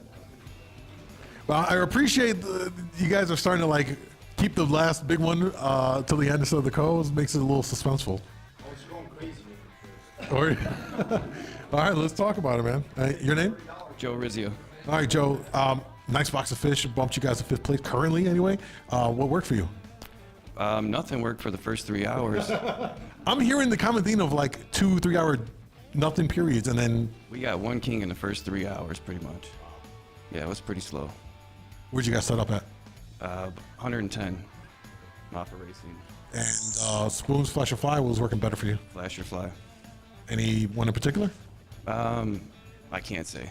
Well, I appreciate you guys are starting to like keep the last big one till the end of the coast. Makes it a little suspenseful. Oh, it's going crazy. All right, let's talk about it, man. Your name? Joe Rizzio. All right, Joe. Nice box of fish. Bumped you guys to fifth place currently, anyway. What worked for you? Nothing worked for the first 3 hours. I'm hearing the common theme of like 2-3 hour nothing periods, and then We got one king in the first 3 hours, pretty much. Yeah, it was pretty slow. Where'd you guys set up at? 110 off of racing. And spoons, flash or fly, what was working better for you? Flash or fly. Any one in particular? I can't say.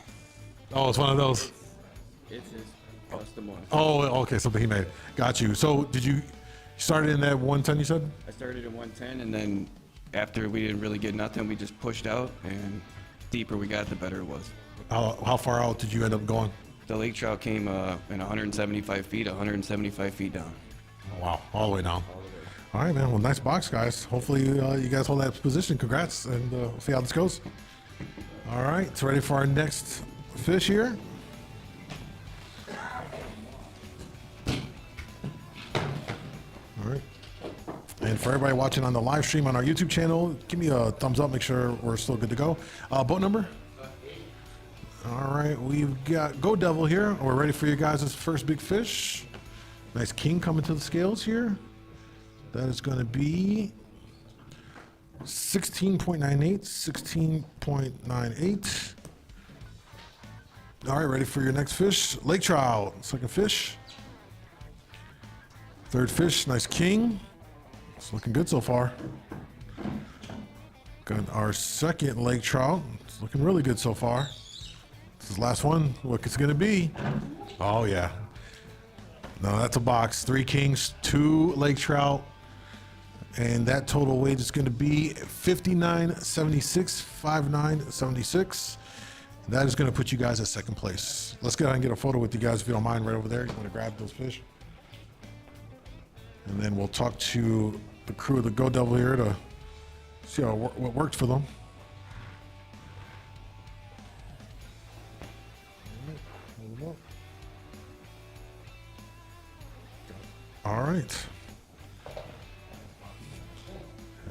Oh, it's one of those. It's his custom one. Oh, okay, something he made. Got you. So did you started in that 110, you said? I started at 110, and then after we didn't really get nothing, we just pushed out, and deeper we got, the better it was. How far out did you end up going? The lake trout came in 175 feet, 175 feet down. Oh, wow, all the way down. All right, man. Well, nice box, guys. Hopefully you guys hold that position. Congrats, and we'll see how this goes. All right, it's ready for our next fish here. All right. And for everybody watching on the live stream on our YouTube channel, give me a thumbs up. Make sure we're still good to go. Boat number? All right, we've got Go Devil here. We're ready for you guys' first big fish. Nice king coming to the scales here. That is going to be 16.98, 16.98. All right, ready for your next fish. Lake trout, second fish. Third fish, nice king. It's looking good so far. Got our second lake trout. It's looking really good so far. This is the last one. Look, it's going to be. Oh, yeah. No, that's a box. 3 kings, 2 lake trout. And that total weight is going to be 59.76, 59.76. That is going to put you guys at second place. Let's go ahead and get a photo with you guys if you don't mind right over there. You want to grab those fish? And then we'll talk to the crew of the Go Devil here to see what worked for them.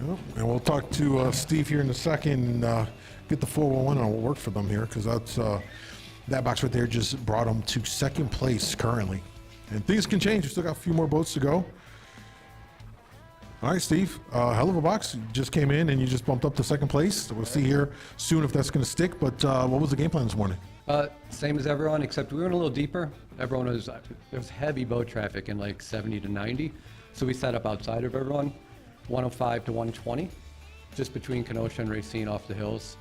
Yep, and we'll talk to Steve here in a second, get the 411 on what worked for them here, because that's that box right there just brought them to second place currently. And things can change. We still got a few more boats to go. All right, Steve, hell of a box. You just came in and you just bumped up to second place. So we'll see here soon if that's going to stick. But what was the game plan this morning? Same as everyone, except we went a little deeper. Everyone was, there was heavy boat traffic in like 70 to 90. So we set up outside of everyone, 105 to 120, just between Kenosha and Racine off the hills.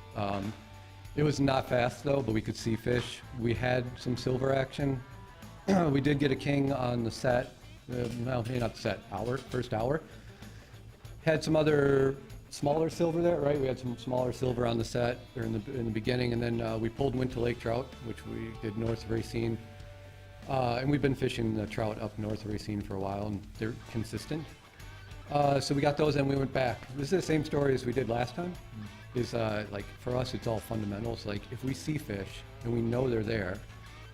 It was not fast though, but we could see fish. We had some silver action. We did get a king on the set, well, maybe not the set, first hour. Had some other smaller silver there, right? We had some smaller silver on the set or in the beginning, and then we pulled winter lake trout, which we did north of Racine. And we've been fishing the trout up north of Racine for a while, and they're consistent. So we got those and we went back. This is the same story as we did last time. Is like for us, it's all fundamentals. Like if we see fish and we know they're there,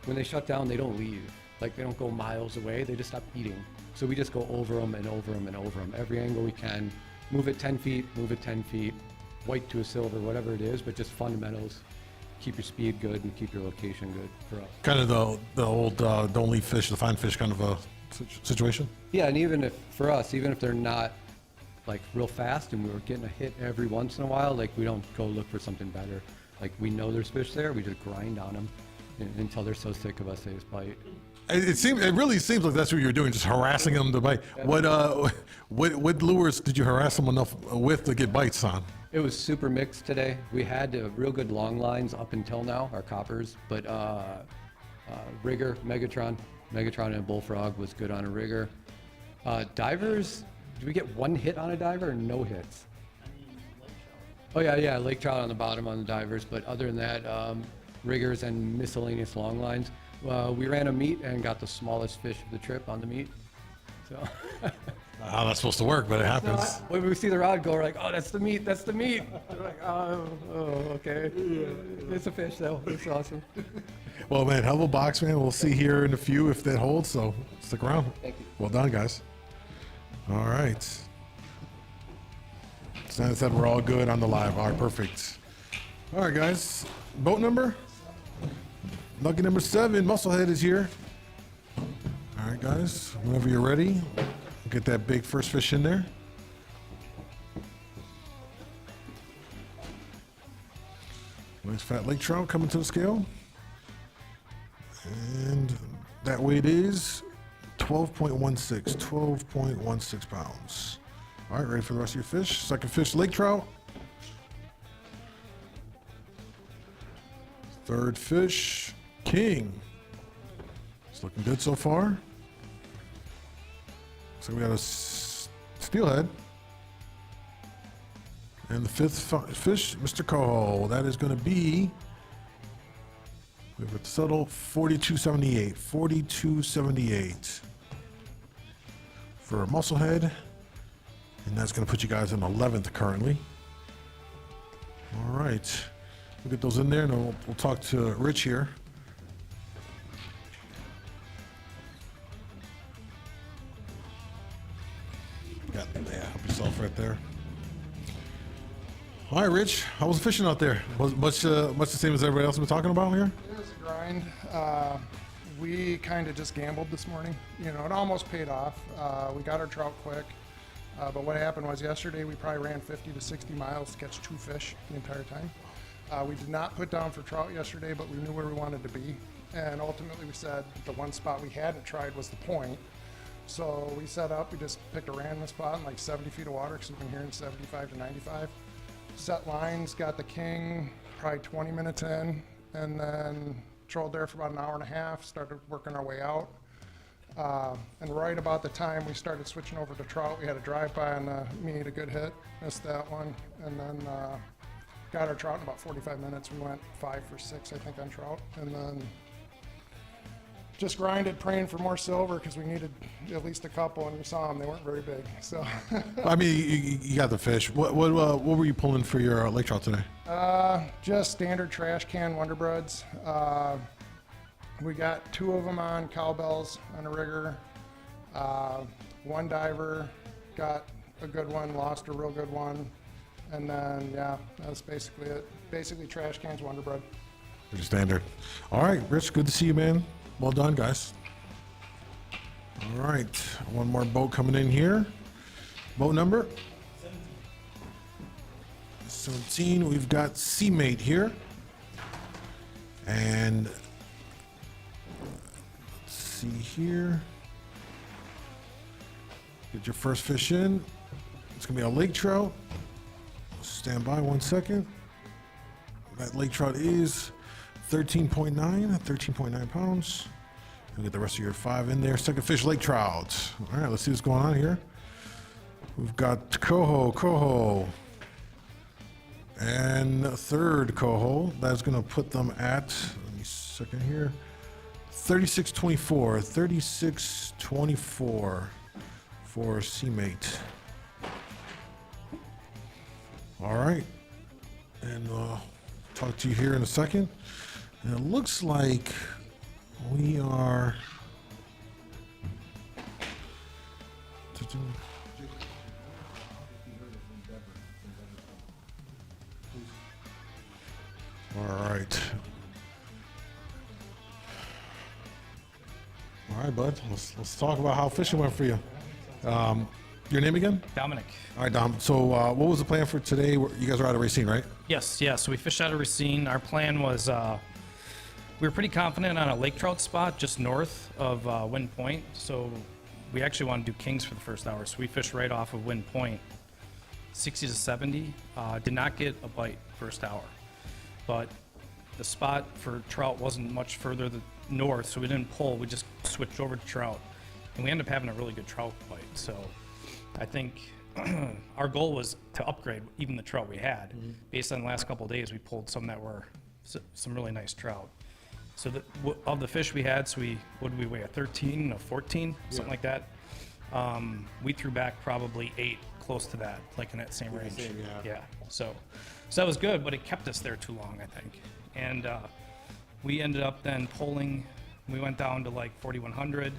when they shut down, they don't leave. Like they don't go miles away, they just stop eating. So we just go over them and over them and over them. Every angle we can, move it 10 feet, move it 10 feet, white to a silver, whatever it is, but just fundamentals. Keep your speed good and keep your location good for us. Kind of the old don't leave fish to find fish kind of a situation? Yeah, and even if, for us, even if they're not like real fast and we were getting a hit every once in a while, like we don't go look for something better. Like we know there's fish there, we just grind on them until they're so sick of us they just bite. It really seems like that's what you're doing, just harassing them to bite. What lures did you harass them enough with to get bites on? It was super mixed today. We had real good long lines up until now, our coppers, but rigger, Megatron and a bullfrog was good on a rigger. Divers, did we get one hit on a diver or no hits? Oh yeah, lake trout on the bottom on the divers, but other than that, riggers and miscellaneous long lines. We ran a meet and got the smallest fish of the trip on the meet. So. How that's supposed to work, but it happens. When we see the rod go, we're like, oh, that's the meat. They're like, oh, okay. It's a fish though. It's awesome. Well, man, hell of a box, man. We'll see here in a few if that holds. So stick around. Thank you. Well done, guys. All right. So I said we're all good on the live. All right, perfect. All right, guys. Boat number? Lucky number 7, Musclehead is here. All right, guys. Whenever you're ready, get that big first fish in there. Nice fat lake trout coming to the scale. And that weight is 12.16 pounds. All right, ready for the rest of your fish. Second fish, lake trout. Third fish, king. It's looking good so far. So we got a steelhead. And the fifth fish, Mr. Coho. That is going to be, we've got the subtle, 42.78. 42.78 for a musclehead. And that's going to put you guys in 11th currently. All right. We'll get those in there, and we'll talk to Rich here. Got help yourself right there. All right, Rich. How was the fishing out there? Much the same as everybody else has been talking about here? It was a grind. We kind of just gambled this morning. You know, it almost paid off. We got our trout quick. But what happened was yesterday we probably ran 50 to 60 miles to catch 2 fish the entire time. We did not put down for trout yesterday, but we knew where we wanted to be. And ultimately we said the one spot we hadn't tried was the point. So we set up, we just picked a random spot in like 70 feet of water because we've been here in 75 to 95. Set lines, got the king probably 20 minutes in, and then trolled there for about an hour and a half, started working our way out. And right about the time we started switching over to trout, we had a drive-by on the meat, a good hit, missed that one, and then got our trout in about 45 minutes. We went 5 for 6, I think, on trout, and then just grinded, praying for more silver because we needed at least a couple, and we saw them. They weren't very big, so. I mean, you got the fish. What were you pulling for your lake trout today? Just standard trash can Wonderbreds. We got 2 of them on cowbells on a rigger. One diver got a good one, lost a real good one. And then, yeah, that's basically it. Basically trash cans, Wonder Bread. Pretty standard. All right, Rich, good to see you, man. Well done, guys. All right, one more boat coming in here. Boat number 17. We've got Seamate here. And let's see here. Get your first fish in. It's gonna be a lake trout. Stand by 1 second. That lake trout is 13.9 pounds. You'll get the rest of your 5 in there. Second fish, lake trout. All right, let's see what's going on here. We've got Coho, and a third Coho. That's gonna put them at, let me second here, 36.24, 36.24 for Seamate. All right, and talk to you here in a second. And it looks like we are. All right. All right, bud. Let's talk about how fishing went for you. Your name again? Dominic. All right, Dom. So what was the plan for today? You guys are out of Racine, right? Yes, yeah. So we fished out of Racine. Our plan was we were pretty confident on a lake trout spot just north of Wind Point. So we actually wanted to do kings for the first hour. So we fished right off of Wind Point, 60 to 70. Did not get a bite first hour, but the spot for trout wasn't much further north, so we didn't pull. We just switched over to trout, and we ended up having a really good trout bite. So I think our goal was to upgrade even the trout we had. Based on the last couple of days, we pulled some that were some really nice trout. So of the fish we had, so what did we weigh, a 13, a 14, something like that? We threw back probably 8, close to that, like in that same range. Yeah. So that was good, but it kept us there too long, I think. And we ended up then pulling. We went down to like 4,100,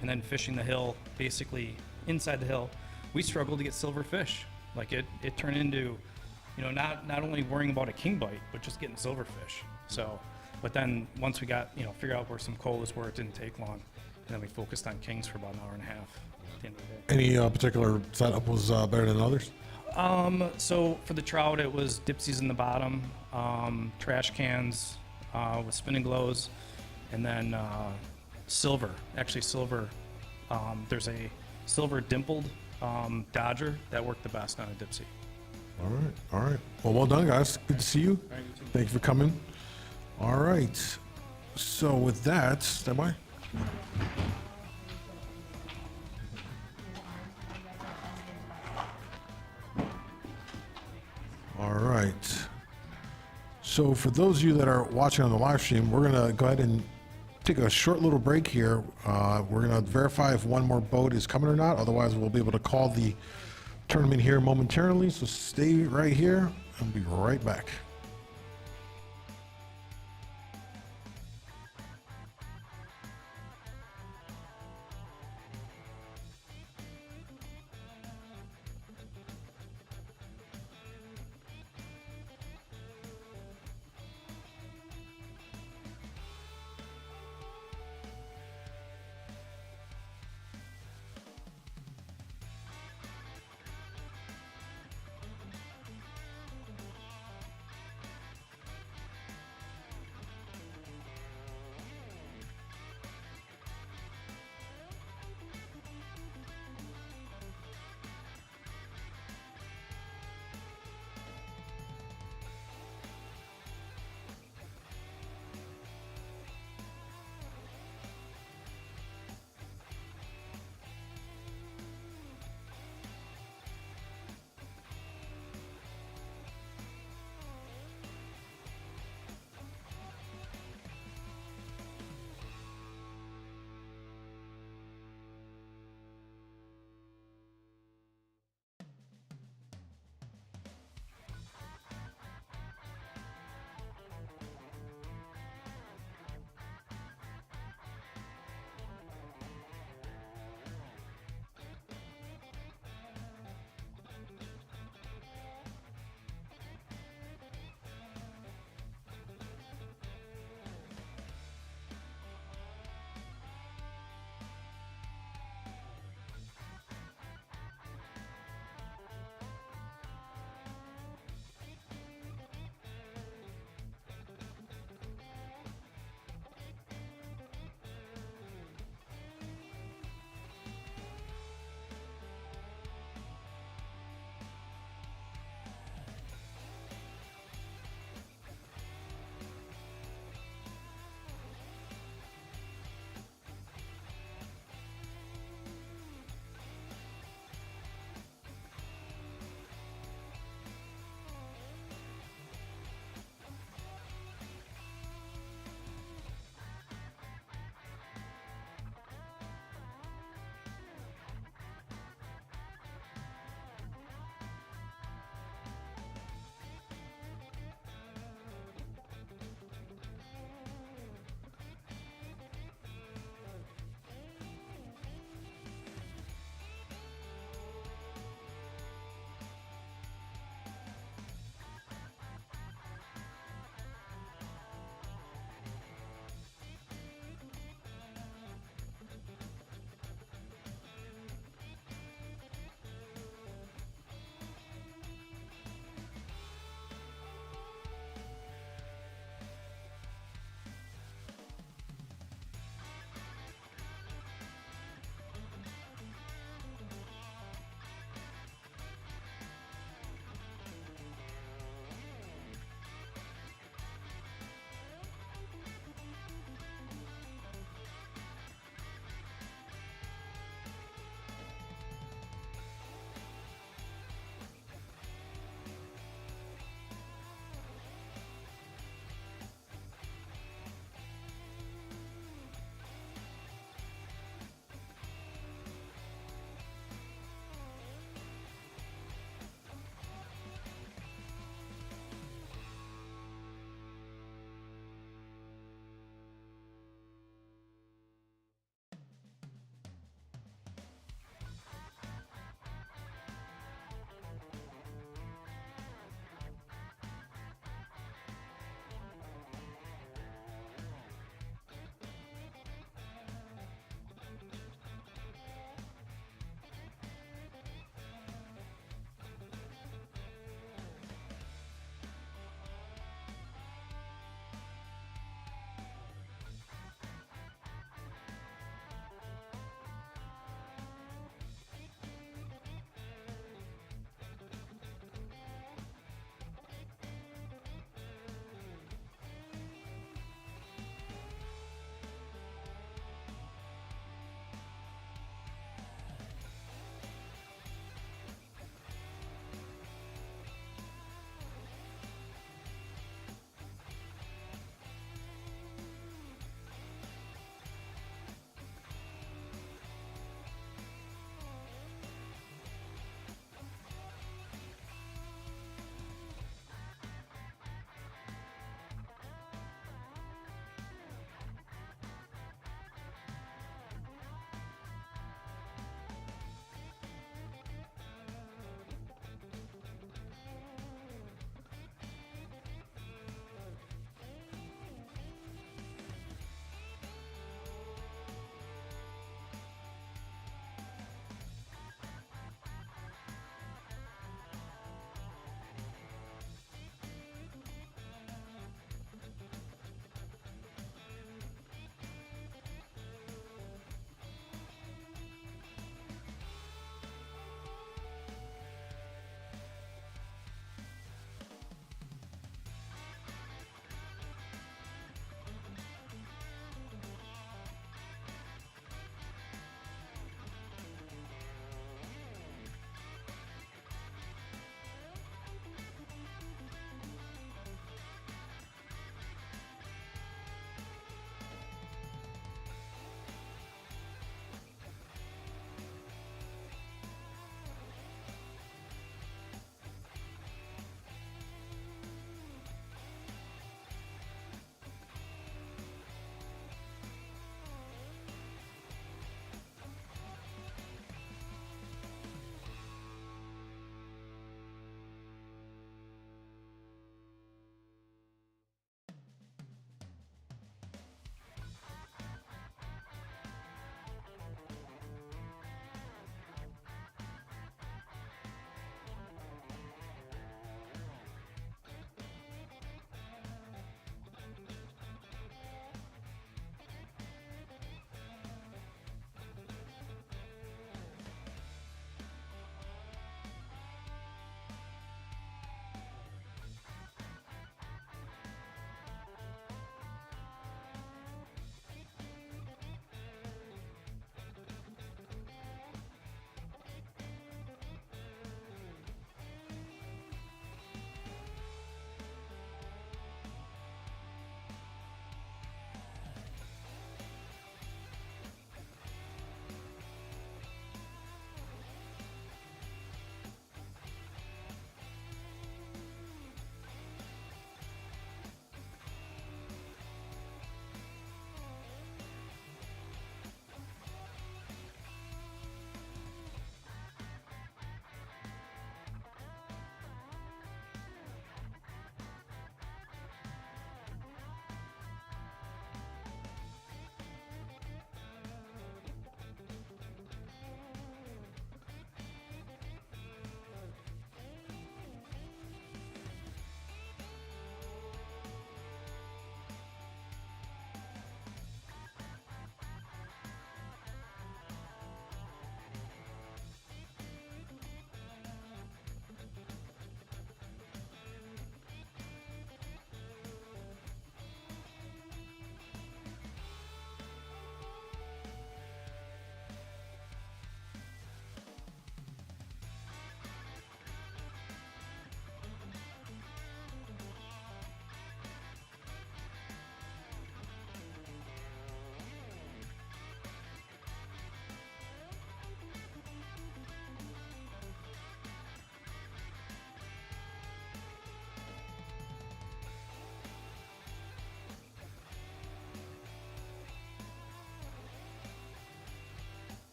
and then fishing the hill, basically inside the hill. We struggled to get silver fish. Like it turned into, not only worrying about a king bite, but just getting silver fish. So, but then once we got, figured out where some colas were, it didn't take long. And then we focused on kings for about an hour and a half at the end of the day. Any particular setup was better than others? So for the trout, it was dipsies in the bottom, trash cans with spinning glows, and then silver. Actually, silver. There's a silver dimpled Dodger that worked the best on a dipsy. All right. Well done, guys. Good to see you. Thank you for coming. All right. So with that, stand by. All right. So for those of you that are watching on the live stream, we're gonna go ahead and take a short little break here. We're gonna verify if one more boat is coming or not. Otherwise, we'll be able to call the tournament here momentarily. So stay right here. I'll be right back.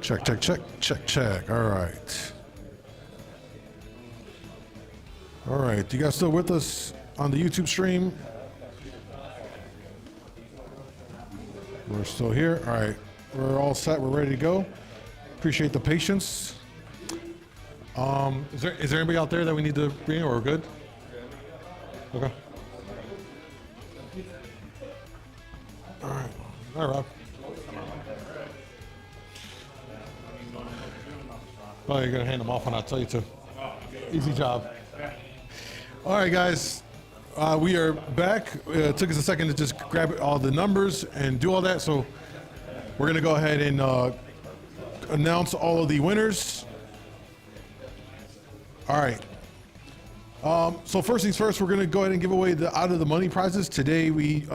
Check, check, check, check, check. All right. All right. You guys still with us on the YouTube stream? We're still here. All right. We're all set. We're ready to go. Appreciate the patience. Is there anybody out there that we need to bring, or we're good? Okay. All right. All right, Rob. Oh, you're gonna hand them off when I tell you to. Easy job. All right, guys. We are back. It took us a second to just grab all the numbers and do all that, so we're gonna go ahead and announce all of the winners. All right. So first things first, we're going to go ahead and give away the out of the money prizes. Today we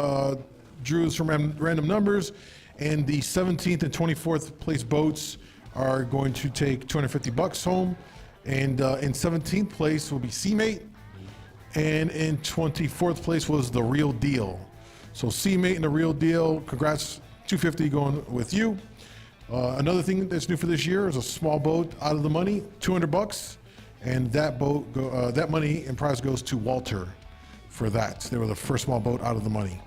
drew from random numbers, and the 17th and 24th place boats are going to take $250 home. And in 17th place will be Seamate, and in 24th place was the Real Deal. So Seamate and the Real Deal, congrats, $250 going with you. Another thing that's new for this year is a small boat out of the money, $200. And that boat, that money and prize goes to Walter for that. They were the first small boat out of the money.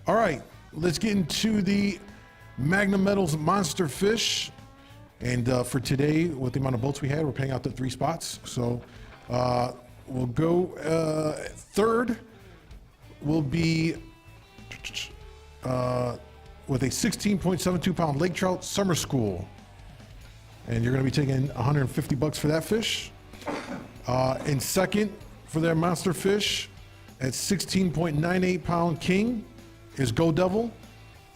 All right, let's get into the Magnum Metals Monster Fish. And for today, with the amount of boats we had, we're paying out the 3 spots. So we'll go third will be with a 16.72 pound Lake Trout Summer School. And you're gonna be taking $150 for that fish. In second for their monster fish at 16.98 pound king is Go Devil,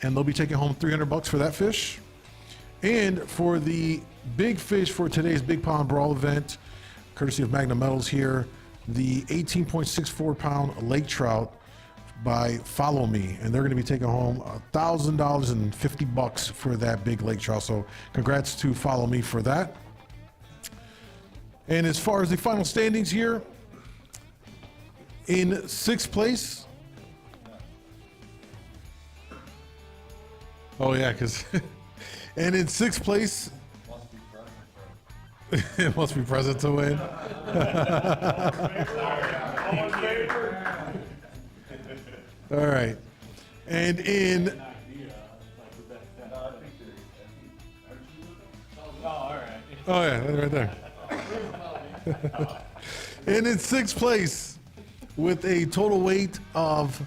and they'll be taking home $300 for that fish. And for the big fish for today's Big Pond Brawl event, courtesy of Magnum Metals here, the 18.64 pound Lake Trout by Follow Me, and they're going to be taking home $1,050 for that big Lake Trout. So congrats to Follow Me for that. And as far as the final standings here, in 6th place, oh yeah, because, and in 6th place, it must be present to win. All right, and in, oh yeah, right there. And in 6th place, with a total weight of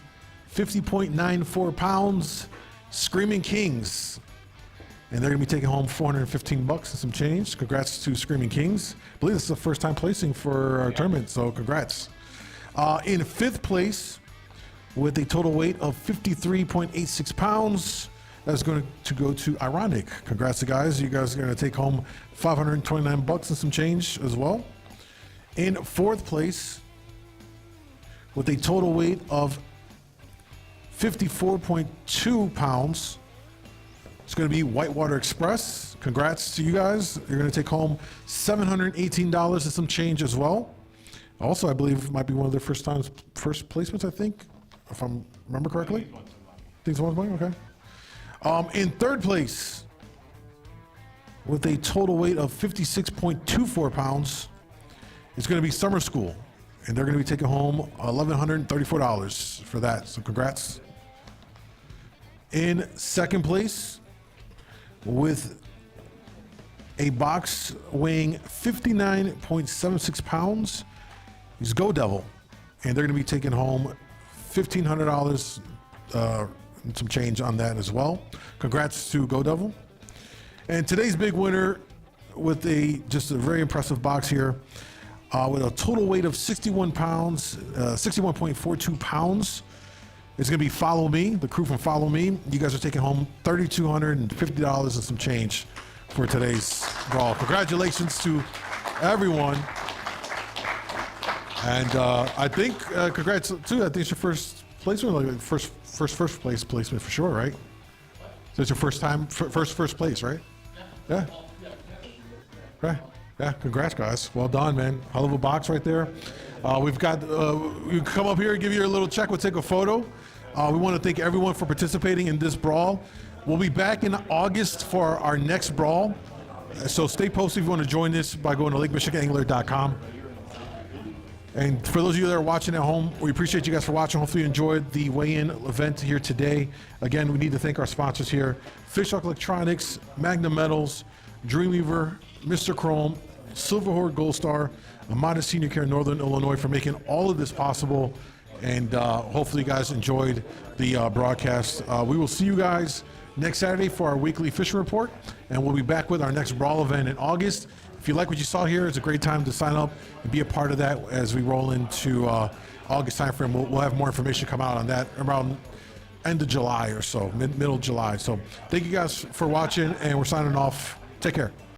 50.94 pounds, Screaming Kings. And they're going to be taking home $415 and some change. Congrats to Screaming Kings. I believe this is the first time placing for our tournament, so congrats. In 5th place, with a total weight of 53.86 pounds, that's going to go to Ironic. Congrats to guys. You guys are going to take home $529 and some change as well. In 4th place, with a total weight of 54.2 pounds, it's going to be Whitewater Express. Congrats to you guys. You're going to take home $718 and some change as well. Also, I believe it might be one of their first placements, I think, if I remember correctly. I think it's 1 point, okay. In 3rd place, with a total weight of 56.24 pounds, it's going to be Summer School, and they're going to be taking home $1,134 for that. So congrats. In 2nd place, with a box weighing 59.76 pounds, is Go Devil, and they're going to be taking home $1,500 and some change on that as well. Congrats to Go Devil. And today's big winner, with just a very impressive box here, with a total weight of 61 pounds, 61.42 pounds, it's going to be Follow Me, the crew from Follow Me. You guys are taking home $3,250 and some change for today's brawl. Congratulations to everyone. And I think, congrats too, I think it's your first placement, like first place placement for sure, right? So it's your first time, first place, right? Yeah. Right. Yeah, congrats, guys. Well done, man. Hell of a box right there. We've got, you come up here, give you a little check, we'll take a photo. We want to thank everyone for participating in this brawl. We'll be back in August for our next brawl. So stay posted if you want to join this by going to LakeMichiganAngler.com. And for those of you that are watching at home, we appreciate you guys for watching. Hopefully you enjoyed the weigh-in event here today. Again, we need to thank our sponsors here: Fish Hawk Electronics, Magnum Metals, Dreamweaver, Mr. Chrome, Silver Horde Gold Star, Amada Senior Care Northern Illinois for making all of this possible. And hopefully you guys enjoyed the broadcast. We will see you guys next Saturday for our weekly fishing report, and we'll be back with our next Brawl event in August. If you like what you saw here, it's a great time to sign up and be a part of that as we roll into August timeframe. We'll have more information come out on that around end of July or so, middle of July. So thank you guys for watching, and we're signing off. Take care.